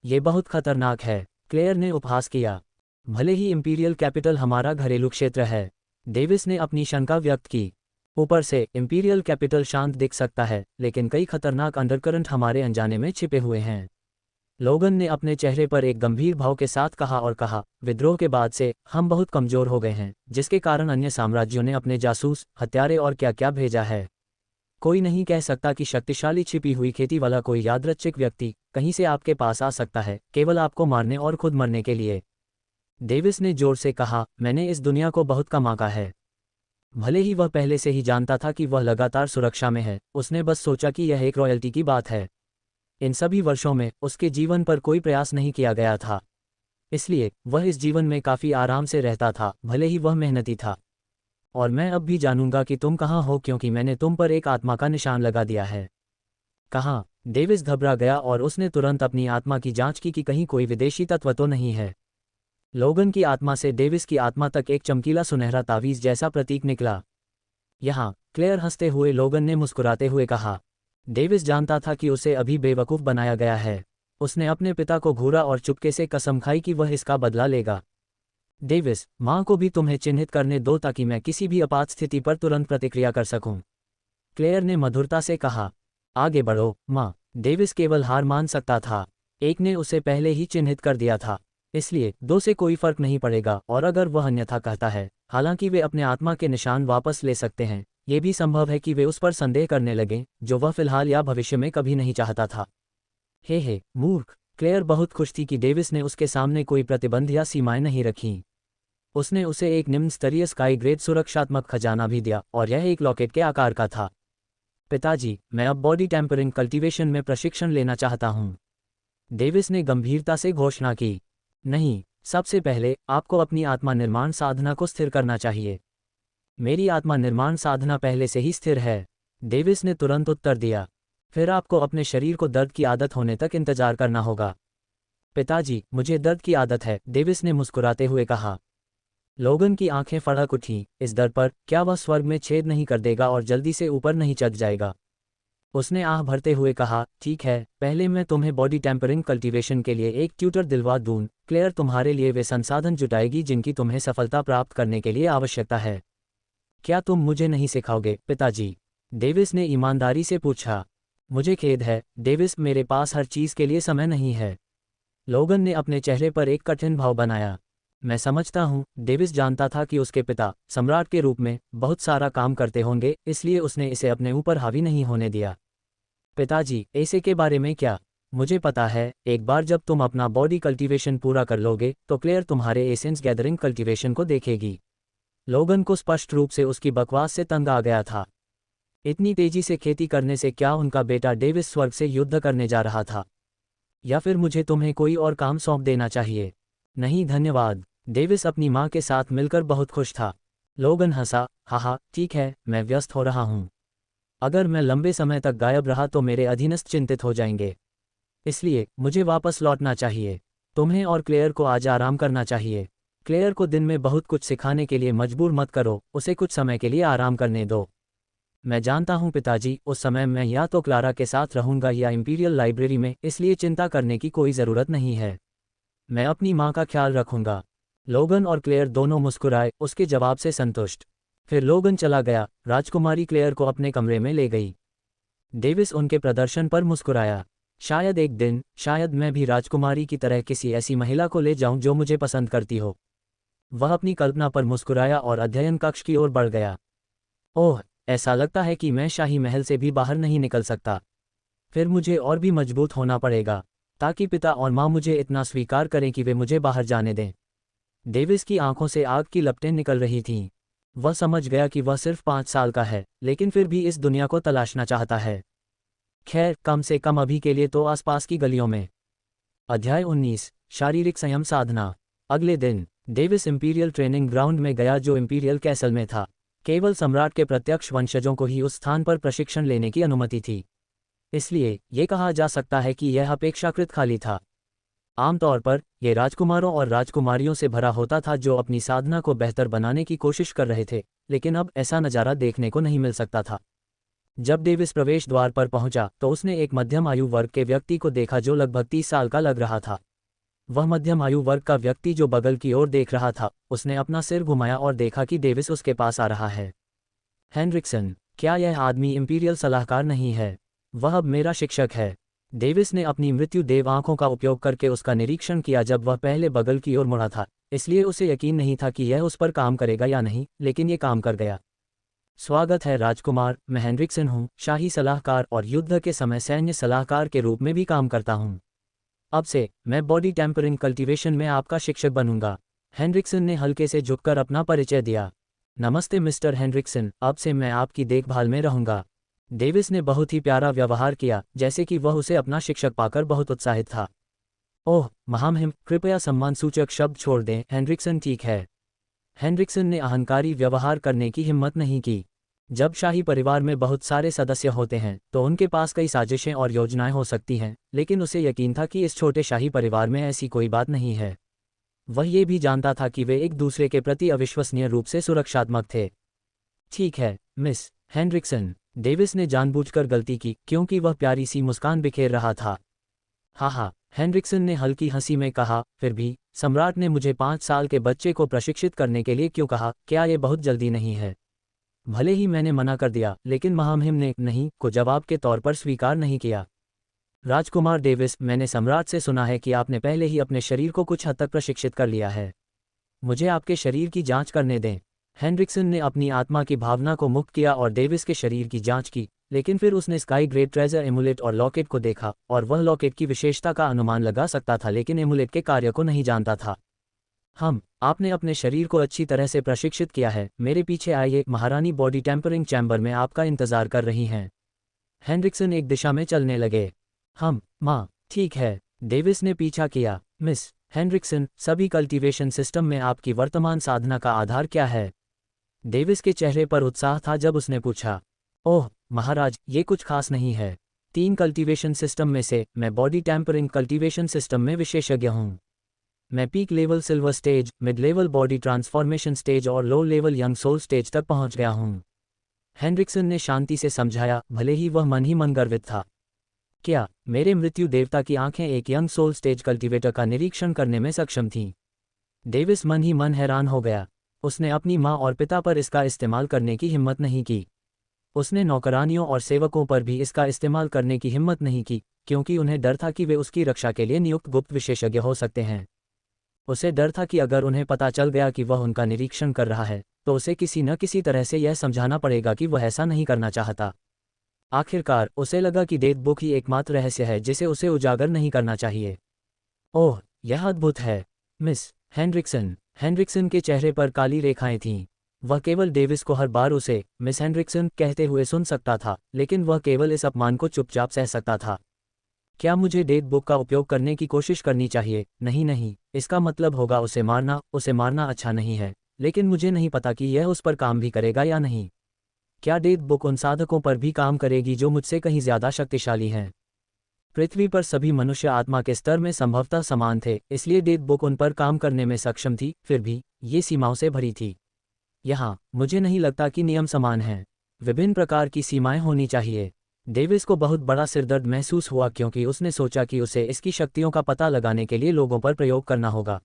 ये बहुत खतरनाक है, क्लेयर ने उपहास किया। भले ही इंपीरियल कैपिटल हमारा घरेलू क्षेत्र है, डेविस ने अपनी शंका व्यक्त की। ऊपर से इंपीरियल कैपिटल शांत दिख सकता है, लेकिन कई खतरनाक अंडरकरंट हमारे अनजाने में छिपे हुए हैं। लोगन ने अपने चेहरे पर एक गंभीर भाव के साथ कहा और कहा, विद्रोह के बाद से हम बहुत कमजोर हो गए हैं, जिसके कारण अन्य साम्राज्यों ने अपने जासूस, हत्यारे और क्या क्या भेजा है। कोई नहीं कह सकता कि शक्तिशाली छिपी हुई खेती वाला कोई यादृच्छिक व्यक्ति कहीं से आपके पास आ सकता है, केवल आपको मारने और खुद मरने के लिए। डेविस ने जोर से कहा, मैंने इस दुनिया को बहुत कम आंका है। भले ही वह पहले से ही जानता था कि वह लगातार सुरक्षा में है, उसने बस सोचा कि यह एक रॉयल्टी की बात है। इन सभी वर्षों में उसके जीवन पर कोई प्रयास नहीं किया गया था, इसलिए वह इस जीवन में काफ़ी आराम से रहता था, भले ही वह मेहनती था। और मैं अब भी जानूंगा कि तुम कहाँ हो क्योंकि मैंने तुम पर एक आत्मा का निशान लगा दिया है। कहाँ? डेविस घबरा गया और उसने तुरंत अपनी आत्मा की जांच की कि कहीं कोई विदेशी तत्व तो नहीं है। लोगन की आत्मा से डेविस की आत्मा तक एक चमकीला सुनहरा तावीज़ जैसा प्रतीक निकला। यहाँ, क्लेयर हंसते हुए लोगन ने मुस्कुराते हुए कहा। डेविस जानता था कि उसे अभी बेवकूफ़ बनाया गया है। उसने अपने पिता को घूरा और चुपके से कसम खाई कि वह इसका बदला लेगा। डेविस, माँ को भी तुम्हें चिन्हित करने दो ताकि मैं किसी भी आपात स्थिति पर तुरंत प्रतिक्रिया कर सकूं। क्लेयर ने मधुरता से कहा। आगे बढ़ो, माँ। डेविस केवल हार मान सकता था। एक ने उसे पहले ही चिन्हित कर दिया था, इसलिए दो से कोई फर्क नहीं पड़ेगा। और अगर वह अन्यथा कहता है, हालांकि वे अपने आत्मा के निशान वापस ले सकते हैं, ये भी संभव है कि वे उस पर संदेह करने लगें जो वह फिलहाल या भविष्य में कभी नहीं चाहता था। हे मूर्ख। क्लेयर बहुत खुश थी कि डेविस ने उसके सामने कोई प्रतिबंध या सीमाएं नहीं रखीं। उसने उसे एक निम्न स्तरीय स्काई ग्रेड सुरक्षात्मक खजाना भी दिया और यह एक लॉकेट के आकार का था। पिताजी, मैं अब बॉडी टेम्परिंग कल्टीवेशन में प्रशिक्षण लेना चाहता हूँ, डेविस ने गंभीरता से घोषणा की। नहीं, सबसे पहले आपको अपनी आत्मा निर्माण साधना को स्थिर करना चाहिए। मेरी आत्मा निर्माण साधना पहले से ही स्थिर है, डेविस ने तुरंत उत्तर दिया। फिर आपको अपने शरीर को दर्द की आदत होने तक इंतजार करना होगा। पिताजी, मुझे दर्द की आदत है, डेविस ने मुस्कुराते हुए कहा। लोगन की आंखें फड़क उठीं। इस दर पर क्या वह स्वर्ग में छेद नहीं कर देगा और जल्दी से ऊपर नहीं चढ़ जाएगा? उसने आह भरते हुए कहा, ठीक है, पहले मैं तुम्हें बॉडी टेम्परिंग कल्टीवेशन के लिए एक ट्यूटर दिलवा दूं। क्लेयर तुम्हारे लिए वे संसाधन जुटाएगी जिनकी तुम्हें सफलता प्राप्त करने के लिए आवश्यकता है। क्या तुम मुझे नहीं सिखाओगे, पिताजी? डेविस ने ईमानदारी से पूछा। मुझे खेद है, डेविस, मेरे पास हर चीज़ के लिए समय नहीं है। लोगन ने अपने चेहरे पर एक कठिन भाव बनाया। मैं समझता हूँ। डेविस जानता था कि उसके पिता, सम्राट के रूप में, बहुत सारा काम करते होंगे, इसलिए उसने इसे अपने ऊपर हावी नहीं होने दिया। पिताजी, ऐसे के बारे में क्या? मुझे पता है, एक बार जब तुम अपना बॉडी कल्टीवेशन पूरा कर लोगे तो क्लेयर तुम्हारे एसेंस गैदरिंग कल्टीवेशन को देखेगी। लोगन को स्पष्ट रूप से उसकी बकवास से तंग आ गया था। इतनी तेजी से खेती करने से क्या उनका बेटा डेविस स्वर्ग से युद्ध करने जा रहा था? या फिर मुझे तुम्हें कोई और काम सौंप देना चाहिए? नहीं धन्यवाद। डेविस अपनी माँ के साथ मिलकर बहुत खुश था। लोगन हंसा, हाहा, ठीक है, मैं व्यस्त हो रहा हूँ। अगर मैं लंबे समय तक गायब रहा तो मेरे अधीनस्थ चिंतित हो जाएंगे, इसलिए मुझे वापस लौटना चाहिए। तुम्हें और क्लेयर को आज आराम करना चाहिए। क्लेयर को दिन में बहुत कुछ सिखाने के लिए मजबूर मत करो, उसे कुछ समय के लिए आराम करने दो। मैं जानता हूँ पिताजी, उस समय मैं या तो क्लारा के साथ रहूँगा या इंपीरियल लाइब्रेरी में, इसलिए चिंता करने की कोई ज़रूरत नहीं है। मैं अपनी माँ का ख्याल रखूँगा। लोगन और क्लेयर दोनों मुस्कुराए, उसके जवाब से संतुष्ट। फिर लोगन चला गया। राजकुमारी क्लेयर को अपने कमरे में ले गई। डेविस उनके प्रदर्शन पर मुस्कुराया। शायद एक दिन, शायद मैं भी राजकुमारी की तरह किसी ऐसी महिला को ले जाऊं जो मुझे पसंद करती हो। वह अपनी कल्पना पर मुस्कुराया और अध्ययन कक्ष की ओर बढ़ गया। ओह, ऐसा लगता है कि मैं शाही महल से भी बाहर नहीं निकल सकता। फिर मुझे और भी मजबूत होना पड़ेगा, ताकि पिता और माँ मुझे इतना स्वीकार करें कि वे मुझे बाहर जाने दें। डेविस की आंखों से आग की लपटें निकल रही थीं। वह समझ गया कि वह सिर्फ 5 साल का है, लेकिन फिर भी इस दुनिया को तलाशना चाहता है। खैर, कम से कम अभी के लिए तो आसपास की गलियों में। अध्याय 19, शारीरिक संयम साधना। अगले दिन, डेविस इंपीरियल ट्रेनिंग ग्राउंड में गया जो इंपीरियल कैसल में था। केवल सम्राट के प्रत्यक्ष वंशजों को ही उस स्थान पर प्रशिक्षण लेने की अनुमति थी, इसलिए ये कहा जा सकता है कि यह अपेक्षाकृत खाली था। आमतौर पर ये राजकुमारों और राजकुमारियों से भरा होता था जो अपनी साधना को बेहतर बनाने की कोशिश कर रहे थे, लेकिन अब ऐसा नज़ारा देखने को नहीं मिल सकता था। जब डेविस प्रवेश द्वार पर पहुंचा तो उसने एक मध्यम आयु वर्ग के व्यक्ति को देखा जो लगभग 30 साल का लग रहा था। वह मध्यम आयु वर्ग का व्यक्ति जो बगल की ओर देख रहा था, उसने अपना सिर घुमाया और देखा कि डेविस उसके पास आ रहा है। हेनरिक्सन, क्या यह आदमी इंपीरियल सलाहकार नहीं है? वह अब मेरा शिक्षक है। डेविस ने अपनी मृत्यु देव आंखों का उपयोग करके उसका निरीक्षण किया जब वह पहले बगल की ओर मुड़ा था, इसलिए उसे यकीन नहीं था कि यह उस पर काम करेगा या नहीं, लेकिन ये काम कर गया। स्वागत है राजकुमार, मैं हेनरिक्सन हूँ, शाही सलाहकार और युद्ध के समय सैन्य सलाहकार के रूप में भी काम करता हूँ। अब से मैं बॉडी टेम्परिंग कल्टीवेशन में आपका शिक्षक बनूंगा। हेनरिक्सन ने हल्के से झुककर अपना परिचय दिया। नमस्ते मिस्टर हेनरिक्सन, अब से मैं आपकी देखभाल में रहूंगा। डेविस ने बहुत ही प्यारा व्यवहार किया, जैसे कि वह उसे अपना शिक्षक पाकर बहुत उत्साहित था। ओह महामहिम, कृपया सम्मानसूचक शब्द छोड़ दें। हेनरिक्सन ठीक है। हेनरिक्सन ने अहंकारी व्यवहार करने की हिम्मत नहीं की। जब शाही परिवार में बहुत सारे सदस्य होते हैं तो उनके पास कई साजिशें और योजनाएं हो सकती हैं, लेकिन उसे यकीन था कि इस छोटे शाही परिवार में ऐसी कोई बात नहीं है। वह ये भी जानता था कि वे एक दूसरे के प्रति अविश्वसनीय रूप से सुरक्षात्मक थे। ठीक है मिस हेनरिक्सन, डेविस ने जानबूझकर गलती की क्योंकि वह प्यारी सी मुस्कान बिखेर रहा था। हाँ, हेनरिक्सन ने हल्की हंसी में कहा, फिर भी सम्राट ने मुझे 5 साल के बच्चे को प्रशिक्षित करने के लिए क्यों कहा? क्या ये बहुत जल्दी नहीं है? भले ही मैंने मना कर दिया, लेकिन महामहिम ने नहीं को जवाब के तौर पर स्वीकार नहीं किया। राजकुमार डेविस, मैंने सम्राट से सुना है कि आपने पहले ही अपने शरीर को कुछ हद तक प्रशिक्षित कर लिया है। मुझे आपके शरीर की जांच करने दें। हेनरिक्सन ने अपनी आत्मा की भावना को मुक्त किया और डेविस के शरीर की जांच की, लेकिन फिर उसने स्काई ग्रेड ट्रेजर एमुलेट और लॉकेट को देखा, और वह लॉकेट की विशेषता का अनुमान लगा सकता था लेकिन एमुलेट के कार्य को नहीं जानता था। आपने अपने शरीर को अच्छी तरह से प्रशिक्षित किया है। मेरे पीछे आइए, महारानी बॉडी टेम्परिंग चैम्बर में आपका इंतजार कर रही हैं। हेनरिक्सन एक दिशा में चलने लगे। माँ, ठीक है। डेविस ने पीछा किया। मिस हेनरिक्सन, सभी कल्टीवेशन सिस्टम में आपकी वर्तमान साधना का आधार क्या है? डेविस के चेहरे पर उत्साह था जब उसने पूछा। ओह महाराज, ये कुछ खास नहीं है। 3 कल्टीवेशन सिस्टम में से मैं बॉडी टेम्परिंग कल्टीवेशन सिस्टम में विशेषज्ञ हूँ। मैं peak level silver stage, mid level body transformation stage और low level young soul stage तक पहुंच गया हूं। हेनरिक्सन ने शांति से समझाया, भले ही वह मन ही मन गर्वित था। क्या मेरे मृत्यु देवता की आंखें एक यंग सोल स्टेज कल्टीवेटर का निरीक्षण करने में सक्षम थीं? डेविस मन ही मन हैरान हो गया। उसने अपनी माँ और पिता पर इसका इस्तेमाल करने की हिम्मत नहीं की। उसने नौकरानियों और सेवकों पर भी इसका इस्तेमाल करने की हिम्मत नहीं की, क्योंकि उन्हें डर था कि वे उसकी रक्षा के लिए नियुक्त गुप्त विशेषज्ञ हो सकते हैं। उसे डर था कि अगर उन्हें पता चल गया कि वह उनका निरीक्षण कर रहा है, तो उसे किसी न किसी तरह से यह समझाना पड़ेगा कि वह ऐसा नहीं करना चाहता। आखिरकार उसे लगा कि डेथ बुक ही एकमात्र रहस्य है जिसे उसे उजागर नहीं करना चाहिए। ओह, यह अद्भुत है मिस हेनरिक्सन। हेनरिक्सन के चेहरे पर काली रेखाएं थीं। वह केवल डेविस को हर बार उसे मिस हेनरिक्सन कहते हुए सुन सकता था, लेकिन वह केवल इस अपमान को चुपचाप सह सकता था। क्या मुझे डेथ बुक का उपयोग करने की कोशिश करनी चाहिए? नहीं, इसका मतलब होगा उसे मारना अच्छा नहीं है, लेकिन मुझे नहीं पता कि यह उस पर काम भी करेगा या नहीं। क्या डेथ बुक उन साधकों पर भी काम करेगी जो मुझसे कहीं ज़्यादा शक्तिशाली हैं? पृथ्वी पर सभी मनुष्य आत्मा के स्तर में संभवतः समान थे, इसलिए डेथ बुक उन पर काम करने में सक्षम थी, फिर भी ये सीमाओं से भरी थी। यहाँ मुझे नहीं लगता कि नियम समान हैं। विभिन्न प्रकार की सीमाएं होनी चाहिए। डेविस को बहुत बड़ा सिरदर्द महसूस हुआ क्योंकि उसने सोचा कि उसे इसकी शक्तियों का पता लगाने के लिए लोगों पर प्रयोग करना होगा।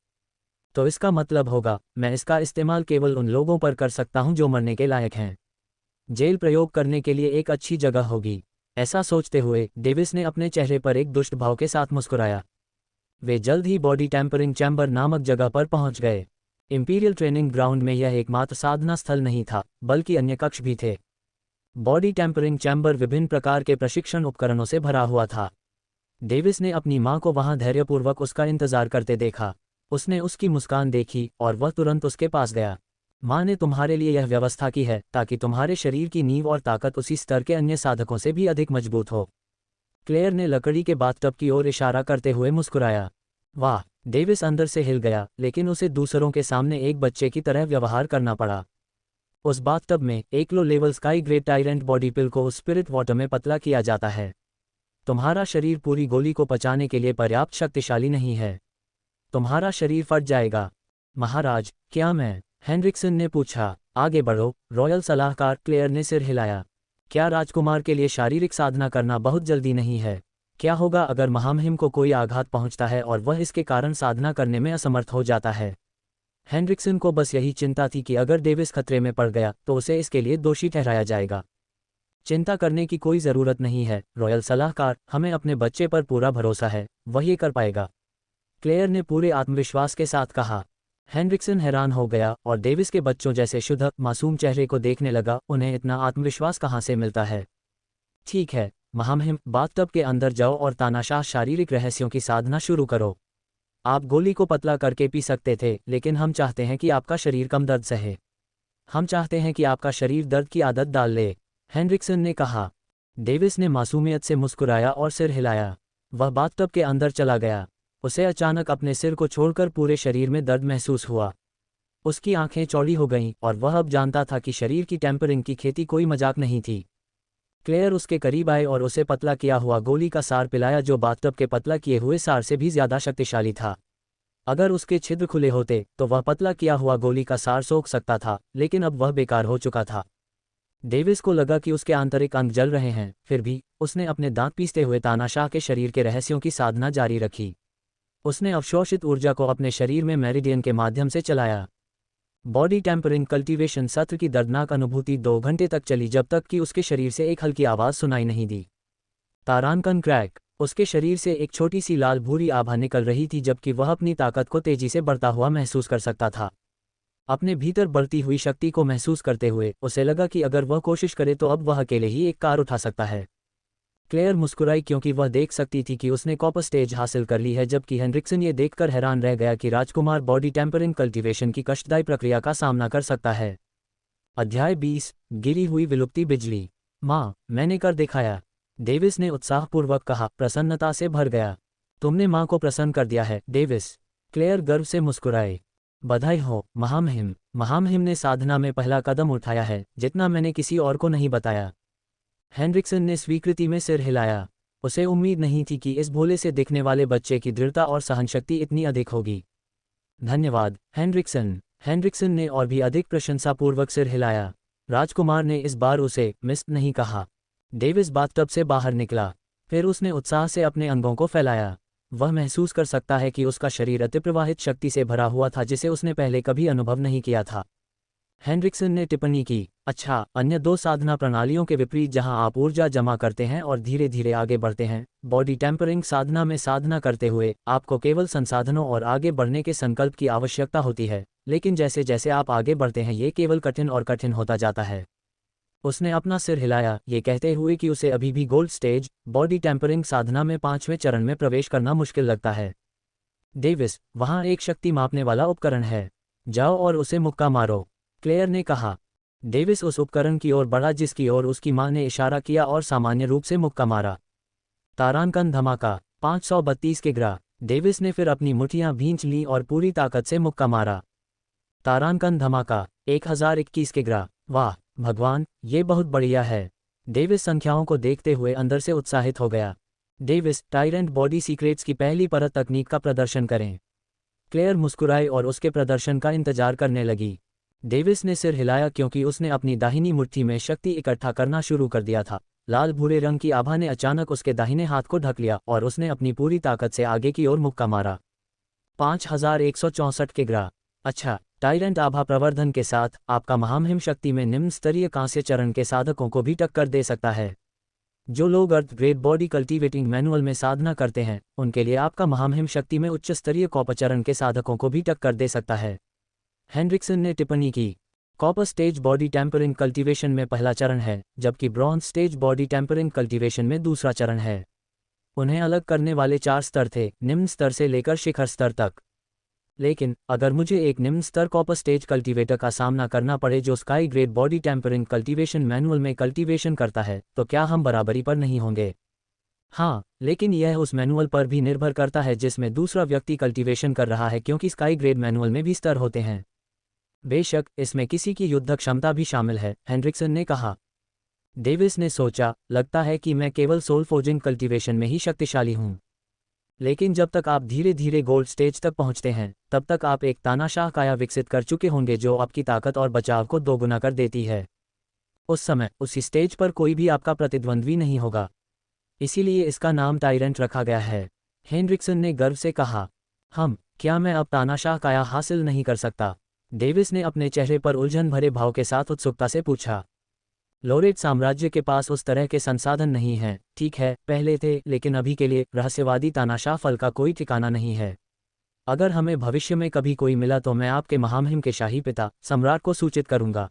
तो इसका मतलब होगा मैं इसका इस्तेमाल केवल उन लोगों पर कर सकता हूं जो मरने के लायक हैं। जेल प्रयोग करने के लिए एक अच्छी जगह होगी। ऐसा सोचते हुए डेविस ने अपने चेहरे पर एक दुष्ट भाव के साथ मुस्कुराया। वे जल्द ही बॉडी टेम्परिंग चैम्बर नामक जगह पर पहुंच गए। इंपीरियल ट्रेनिंग ग्राउंड में यह एकमात्र साधना स्थल नहीं था, बल्कि अन्य कक्ष भी थे। बॉडी टेम्परिंग चैम्बर विभिन्न प्रकार के प्रशिक्षण उपकरणों से भरा हुआ था। डेविस ने अपनी मां को वहां धैर्यपूर्वक उसका इंतजार करते देखा। उसने उसकी मुस्कान देखी और वह तुरंत उसके पास गया। मां ने तुम्हारे लिए यह व्यवस्था की है ताकि तुम्हारे शरीर की नींव और ताकत उसी स्तर के अन्य साधकों से भी अधिक मजबूत हो। क्लेयर ने लकड़ी के बाथटब की ओर इशारा करते हुए मुस्कुराया। वाह! डेविस अंदर से हिल गया, लेकिन उसे दूसरों के सामने एक बच्चे की तरह व्यवहार करना पड़ा। उस बाथटब में एक low level sky great tyrant body pill को उस स्पिरिट वाटर में पतला किया जाता है। तुम्हारा शरीर पूरी गोली को पचाने के लिए पर्याप्त शक्तिशाली नहीं है। तुम्हारा शरीर फट जाएगा। महाराज, क्या मैं? हेनरिक्सन ने पूछा। आगे बढ़ो, रॉयल सलाहकार। क्लेयर ने सिर हिलाया। क्या राजकुमार के लिए शारीरिक साधना करना बहुत जल्दी नहीं है? क्या होगा अगर महामहिम को कोई आघात पहुंचता है और वह इसके कारण साधना करने में असमर्थ हो जाता है? हेनरिक्सन को बस यही चिंता थी कि अगर डेविस खतरे में पड़ गया तो उसे इसके लिए दोषी ठहराया जाएगा। चिंता करने की कोई ज़रूरत नहीं है रॉयल सलाहकार, हमें अपने बच्चे पर पूरा भरोसा है, वह ये कर पाएगा। क्लेयर ने पूरे आत्मविश्वास के साथ कहा। हेनरिक्सन हैरान हो गया और डेविस के बच्चों जैसे शुद्ध मासूम चेहरे को देखने लगा। उन्हें इतना आत्मविश्वास कहाँ से मिलता है? ठीक है महामहिम, बाथटब के अंदर जाओ और तानाशाह शारीरिक रहस्यों की साधना शुरू करो। आप गोली को पतला करके पी सकते थे, लेकिन हम चाहते हैं कि आपका शरीर कम दर्द सहे। हम चाहते हैं कि आपका शरीर दर्द की आदत डाल ले, हेनरिक्सन ने कहा। डेविस ने मासूमियत से मुस्कुराया और सिर हिलाया। वह बाथटब के अंदर चला गया। उसे अचानक अपने सिर को छोड़कर पूरे शरीर में दर्द महसूस हुआ। उसकी आंखें चौड़ी हो गईं और वह अब जानता था कि शरीर की टेम्परिंग की खेती कोई मजाक नहीं थी। क्लेयर उसके करीब आए और उसे पतला किया हुआ गोली का सार पिलाया, जो बाथटब के पतला किए हुए सार से भी ज्यादा शक्तिशाली था। अगर उसके छिद्र खुले होते तो वह पतला किया हुआ गोली का सार सोख सकता था, लेकिन अब वह बेकार हो चुका था। डेविस को लगा कि उसके आंतरिक अंग जल रहे हैं, फिर भी उसने अपने दांत पीसते हुए तानाशाह के शरीर के रहस्यों की साधना जारी रखी। उसने अवशोषित ऊर्जा को अपने शरीर में मेरिडियन के माध्यम से चलाया। बॉडी टेम्परिंग कल्टीवेशन सत्र की दर्दनाक अनुभूति 2 घंटे तक चली, जब तक कि उसके शरीर से एक हल्की आवाज़ सुनाई नहीं दी। तारानकन क्रैक। उसके शरीर से एक छोटी सी लाल भूरी आभा निकल रही थी, जबकि वह अपनी ताकत को तेजी से बढ़ता हुआ महसूस कर सकता था। अपने भीतर बढ़ती हुई शक्ति को महसूस करते हुए उसे लगा कि अगर वह कोशिश करे तो अब वह अकेले ही एक कार उठा सकता है। क्लेयर मुस्कुराई क्योंकि वह देख सकती थी कि उसने कॉपर स्टेज हासिल कर ली है, जबकि हेनरिक्सन ये देखकर हैरान रह गया कि राजकुमार बॉडी टेम्परिंग कल्टीवेशन की कष्टदायी प्रक्रिया का सामना कर सकता है। अध्याय 20, गिरी हुई विलुप्ति बिजली। माँ, मैंने कर दिखाया, डेविस ने उत्साहपूर्वक कहा, प्रसन्नता से भर गया। तुमने माँ को प्रसन्न कर दिया है, डेविस। क्लेयर गर्व से मुस्कुराए। बधाई हो महामहिम। महामहिम ने साधना में पहला कदम उठाया है, जितना मैंने किसी और को नहीं बताया। हेनरिक्सन ने स्वीकृति में सिर हिलाया। उसे उम्मीद नहीं थी कि इस भोले से दिखने वाले बच्चे की दृढ़ता और सहनशक्ति इतनी अधिक होगी। धन्यवाद हेनरिक्सन। हेनरिक्सन ने और भी अधिक प्रशंसापूर्वक सिर हिलाया। राजकुमार ने इस बार उसे मिस्टर नहीं कहा। डेविस बाथटब से बाहर निकला। फिर उसने उत्साह से अपने अंगों को फैलाया। वह महसूस कर सकता है कि उसका शरीर अतिप्रवाहित शक्ति से भरा हुआ था, जिसे उसने पहले कभी अनुभव नहीं किया था। हेनरिक्सन ने टिप्पणी की, अच्छा, अन्य 2 साधना प्रणालियों के विपरीत जहां आप ऊर्जा जमा करते हैं और धीरे धीरे आगे बढ़ते हैं, बॉडी टेम्परिंग साधना में साधना करते हुए आपको केवल संसाधनों और आगे बढ़ने के संकल्प की आवश्यकता होती है, लेकिन जैसे जैसे आप आगे बढ़ते हैं ये केवल कठिन और कठिन होता जाता है। उसने अपना सिर हिलाया, ये कहते हुए कि उसे अभी भी गोल्ड स्टेज बॉडी टेम्परिंग साधना में 5वें चरण में प्रवेश करना मुश्किल लगता है। डेविस, वहाँ एक शक्ति मापने वाला उपकरण है, जाओ और उसे मुक्का मारो, क्लेयर ने कहा। डेविस उस उपकरण की ओर बढ़ा जिसकी ओर उसकी मां ने इशारा किया और सामान्य रूप से मुक्का मारा। तारानकन धमाका 532 के ग्रा। डेविस ने फिर अपनी मुठ्ठियां भींच लीं और पूरी ताकत से मुक्का मारा। तारानकन धमाका 1021 के ग्रा। वाह भगवान, ये बहुत बढ़िया है। डेविस संख्याओं को देखते हुए अंदर से उत्साहित हो गया। डेविस, टायरेंट बॉडी सीक्रेट्स की पहली परत तकनीक का प्रदर्शन करें। क्लेयर मुस्कुराई और उसके प्रदर्शन का इंतजार करने लगी। डेविस ने सिर हिलाया क्योंकि उसने अपनी दाहिनी मुट्ठी में शक्ति इकट्ठा करना शुरू कर दिया था। लाल भूरे रंग की आभा ने अचानक उसके दाहिने हाथ को ढक लिया और उसने अपनी पूरी ताकत से आगे की ओर मुक्का मारा। 5164 के ग्रा। अच्छा, टायरेंट आभा प्रवर्धन के साथ आपका महामहिम शक्ति में निम्न स्तरीय कांस्य चरण के साधकों को भी टक्कर दे सकता है। जो लोग अर्थ ग्रेड बॉडी कल्टीवेटिंग मैनुअल में साधना करते हैं, उनके लिए आपका महामहिम शक्ति में उच्च स्तरीय कॉपर चरण के साधकों को भी टक्कर दे सकता है। हेनरिक्सन ने टिप्पणी की। Copper stage body tempering cultivation में पहला चरण है, जबकि bronze stage body tempering cultivation में दूसरा चरण है। उन्हें अलग करने वाले 4 स्तर थे, निम्न स्तर से लेकर शिखर स्तर तक। लेकिन अगर मुझे एक निम्न स्तर कॉपर स्टेज कल्टीवेटर का सामना करना पड़े जो sky grade body tempering cultivation manual में कल्टीवेशन करता है, तो क्या हम बराबरी पर नहीं होंगे? हाँ, लेकिन यह उस मैनुअल पर भी निर्भर करता है जिसमें दूसरा व्यक्ति कल्टीवेशन कर रहा है, क्योंकि स्काई ग्रेड मैनुअल में भी स्तर होते हैं। बेशक, इसमें किसी की युद्ध क्षमता भी शामिल है, हेनरिक्सन ने कहा। डेविस ने सोचा, लगता है कि मैं केवल सोल फोर्जिंग कल्टीवेशन में ही शक्तिशाली हूँ। लेकिन जब तक आप धीरे धीरे गोल्ड स्टेज तक पहुंचते हैं, तब तक आप एक तानाशाह काया विकसित कर चुके होंगे जो आपकी ताकत और बचाव को दोगुना कर देती है। उस समय उसी स्टेज पर कोई भी आपका प्रतिद्वंद्वी नहीं होगा। इसीलिए इसका नाम टायरेंट रखा गया है, हेनरिक्सन ने गर्व से कहा। क्या मैं अब तानाशाह काया हासिल नहीं कर सकता? डेविस ने अपने चेहरे पर उलझन भरे भाव के साथ उत्सुकता से पूछा। लोरेट साम्राज्य के पास उस तरह के संसाधन नहीं हैं। ठीक है, पहले थे, लेकिन अभी के लिए रहस्यवादी तानाशाह फल का कोई ठिकाना नहीं है। अगर हमें भविष्य में कभी कोई मिला तो मैं आपके महामहिम के शाही पिता सम्राट को सूचित करूंगा।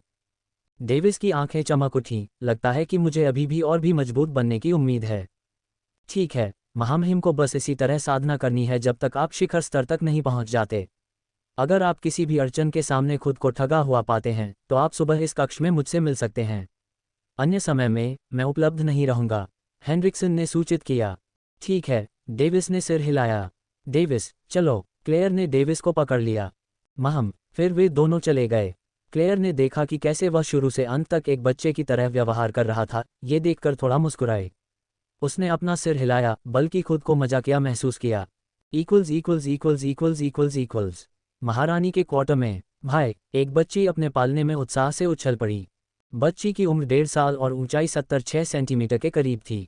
डेविस की आंखें चमक उठीं। लगता है कि मुझे अभी भी और भी मजबूत बनने की उम्मीद है। ठीक है, महामहिम को बस इसी तरह साधना करनी है जब तक आप शिखर स्तर तक नहीं पहुंच जाते। अगर आप किसी भी अड़चन के सामने खुद को ठगा हुआ पाते हैं, तो आप सुबह इस कक्ष में मुझसे मिल सकते हैं। अन्य समय में मैं उपलब्ध नहीं रहूंगा, हेनरिक्सन ने सूचित किया। ठीक है, डेविस ने सिर हिलाया। डेविस, चलो। क्लेयर ने डेविस को पकड़ लिया। फिर वे दोनों चले गए। क्लेयर ने देखा कि कैसे वह शुरू से अंत तक एक बच्चे की तरह व्यवहार कर रहा था। ये देखकर थोड़ा मुस्कुराए। उसने अपना सिर हिलाया, बल्कि खुद को मजाकिया महसूस किया। इक्वल्स। महारानी के क्वार्टर में भाई, एक बच्ची अपने पालने में उत्साह से उछल पड़ी। बच्ची की उम्र 1.5 साल और ऊंचाई 76 सेंटीमीटर के करीब थी।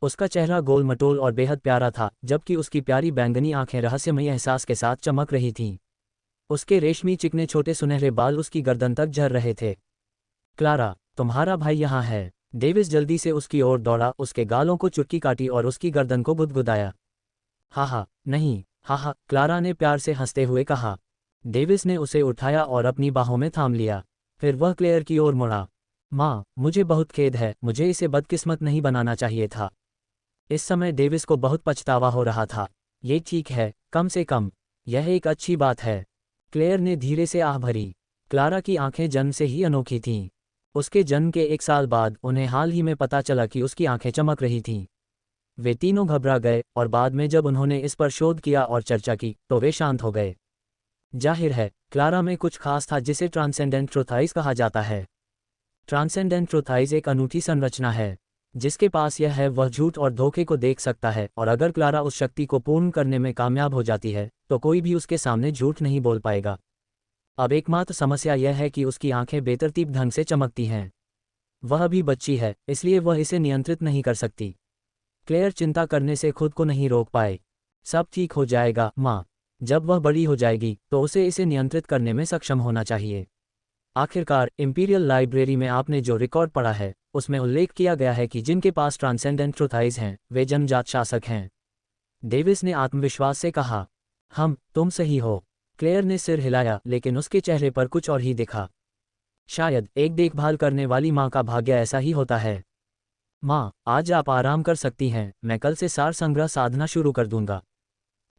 उसका चेहरा गोल मटोल और बेहद प्यारा था, जबकि उसकी प्यारी बैंगनी आंखें रहस्यमयी एहसास के साथ चमक रही थीं। उसके रेशमी चिकने छोटे सुनहरे बाल उसकी गर्दन तक झर रहे थे। क्लारा, तुम्हारा भाई यहाँ है। डेविस जल्दी से उसकी ओर दौड़ा, उसके गालों को चुटकी काटी और उसकी गर्दन को गुदगुदाया। नहीं, क्लारा ने प्यार से हंसते हुए कहा। डेविस ने उसे उठाया और अपनी बाहों में थाम लिया। फिर वह क्लेयर की ओर मुड़ा। माँ, मुझे बहुत खेद है, मुझे इसे बदकिस्मत नहीं बनाना चाहिए था। इस समय डेविस को बहुत पछतावा हो रहा था। ये ठीक है, कम से कम यह एक अच्छी बात है। क्लेयर ने धीरे से आह भरी। क्लारा की आंखें जन्म से ही अनोखी थीं। उसके जन्म के 1 साल बाद उन्हें हाल ही में पता चला कि उसकी आंखें चमक रही थीं। वे तीनों घबरा गए और बाद में जब उन्होंने इस पर शोध किया और चर्चा की, तो वे शांत हो गए। जाहिर है, क्लारा में कुछ खास था जिसे ट्रांसेंडेंट ट्रुथ आइज कहा जाता है। ट्रांसेंडेंट ट्रुथ आइज एक अनूठी संरचना है। जिसके पास यह है वह झूठ और धोखे को देख सकता है, और अगर क्लारा उस शक्ति को पूर्ण करने में कामयाब हो जाती है, तो कोई भी उसके सामने झूठ नहीं बोल पाएगा। अब एकमात्र समस्या यह है कि उसकी आंखें बेतरतीब ढंग से चमकती हैं। वह अभी बच्ची है, इसलिए वह इसे नियंत्रित नहीं कर सकती। क्लेयर चिंता करने से खुद को नहीं रोक पाए। सब ठीक हो जाएगा माँ। जब वह बड़ी हो जाएगी तो उसे इसे नियंत्रित करने में सक्षम होना चाहिए। आखिरकार इंपीरियल लाइब्रेरी में आपने जो रिकॉर्ड पढ़ा है, उसमें उल्लेख किया गया है कि जिनके पास ट्रांसेंडेंट ट्रुथ आइज हैं, वे जन्मजात शासक हैं। डेविस ने आत्मविश्वास से कहा। तुम सही हो। क्लेयर ने सिर हिलाया, लेकिन उसके चेहरे पर कुछ और ही दिखा। शायद एक देखभाल करने वाली माँ का भाग्य ऐसा ही होता है। माँ, आज आप आराम कर सकती हैं, मैं कल से सार संग्रह साधना शुरू कर दूंगा।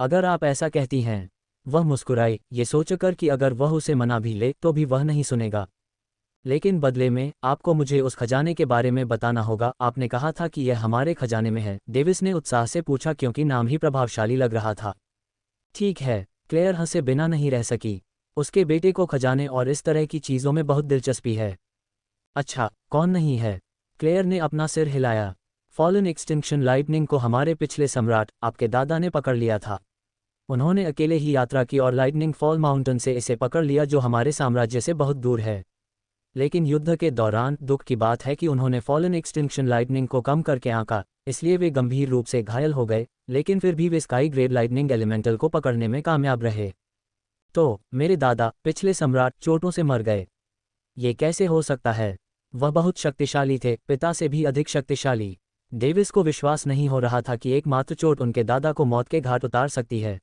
अगर आप ऐसा कहती हैं। वह मुस्कुराई, ये सोचकर कि अगर वह उसे मना भी ले तो भी वह नहीं सुनेगा। लेकिन बदले में आपको मुझे उस खजाने के बारे में बताना होगा। आपने कहा था कि यह हमारे खजाने में है, डेविस ने उत्साह से पूछा, क्योंकि नाम ही प्रभावशाली लग रहा था। ठीक है, क्लेयर हंसे बिना नहीं रह सकी। उसके बेटे को खजाने और इस तरह की चीज़ों में बहुत दिलचस्पी है। अच्छा, कौन नहीं है? क्लेयर ने अपना सिर हिलाया। फॉलन एक्सटिंक्शन लाइटनिंग को हमारे पिछले सम्राट आपके दादा ने पकड़ लिया था। उन्होंने अकेले ही यात्रा की और लाइटनिंग फॉल माउंटेन से इसे पकड़ लिया जो हमारे साम्राज्य से बहुत दूर है। लेकिन युद्ध के दौरान दुख की बात है कि उन्होंने फॉलन एक्सटिंक्शन लाइटनिंग को कम करके आंका, इसलिए वे गंभीर रूप से घायल हो गए, लेकिन फिर भी वे स्काई ग्रेड लाइटनिंग एलिमेंटल को पकड़ने में कामयाब रहे। तो मेरे दादा पिछले सम्राट चोटों से मर गए। ये कैसे हो सकता है? वह बहुत शक्तिशाली थे, पिता से भी अधिक शक्तिशाली। डेविस को विश्वास नहीं हो रहा था कि एकमात्र चोट उनके दादा को मौत के घाट उतार सकती है।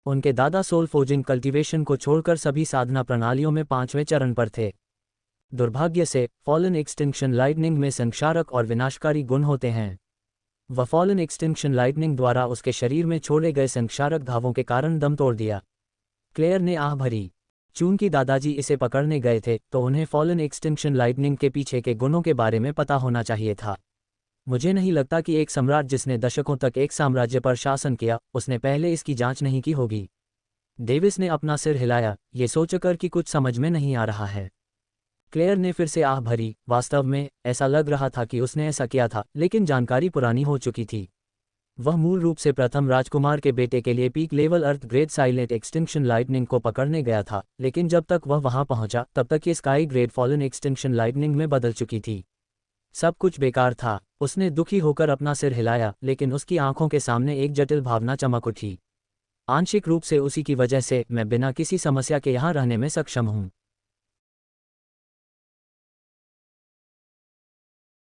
उनके दादा सोल फोर्जिंग कल्टीवेशन को छोड़कर सभी साधना प्रणालियों में 5वें चरण पर थे। दुर्भाग्य से फॉलन एक्सटिंक्शन लाइटनिंग में संक्षारक और विनाशकारी गुण होते हैं। वह फॉलन एक्सटिंक्शन लाइटनिंग द्वारा उसके शरीर में छोड़े गए संक्षारक घावों के कारण दम तोड़ दिया। क्लेयर ने आह भरी। चूंकि दादाजी इसे पकड़ने गए थे तो उन्हें फॉलन एक्सटिंक्शन लाइटनिंग के पीछे के गुणों के बारे में पता होना चाहिए था। मुझे नहीं लगता कि एक सम्राट जिसने दशकों तक एक साम्राज्य पर शासन किया, उसने पहले इसकी जांच नहीं की होगी। डेविस ने अपना सिर हिलाया, ये सोचकर कि कुछ समझ में नहीं आ रहा है। क्लेयर ने फिर से आह भरी। वास्तव में ऐसा लग रहा था कि उसने ऐसा किया था, लेकिन जानकारी पुरानी हो चुकी थी। वह मूल रूप से प्रथम राजकुमार के बेटे के लिए पीक लेवल अर्थ ग्रेड साइलेंट एक्सटिंक्शन लाइटनिंग को पकड़ने गया था, लेकिन जब तक वह वहां पहुंचा तब तक ये sky grade fallen extinction lightning में बदल चुकी थी। सब कुछ बेकार था। उसने दुखी होकर अपना सिर हिलाया, लेकिन उसकी आंखों के सामने एक जटिल भावना चमक उठी। आंशिक रूप से उसी की वजह से मैं बिना किसी समस्या के यहाँ रहने में सक्षम हूँ।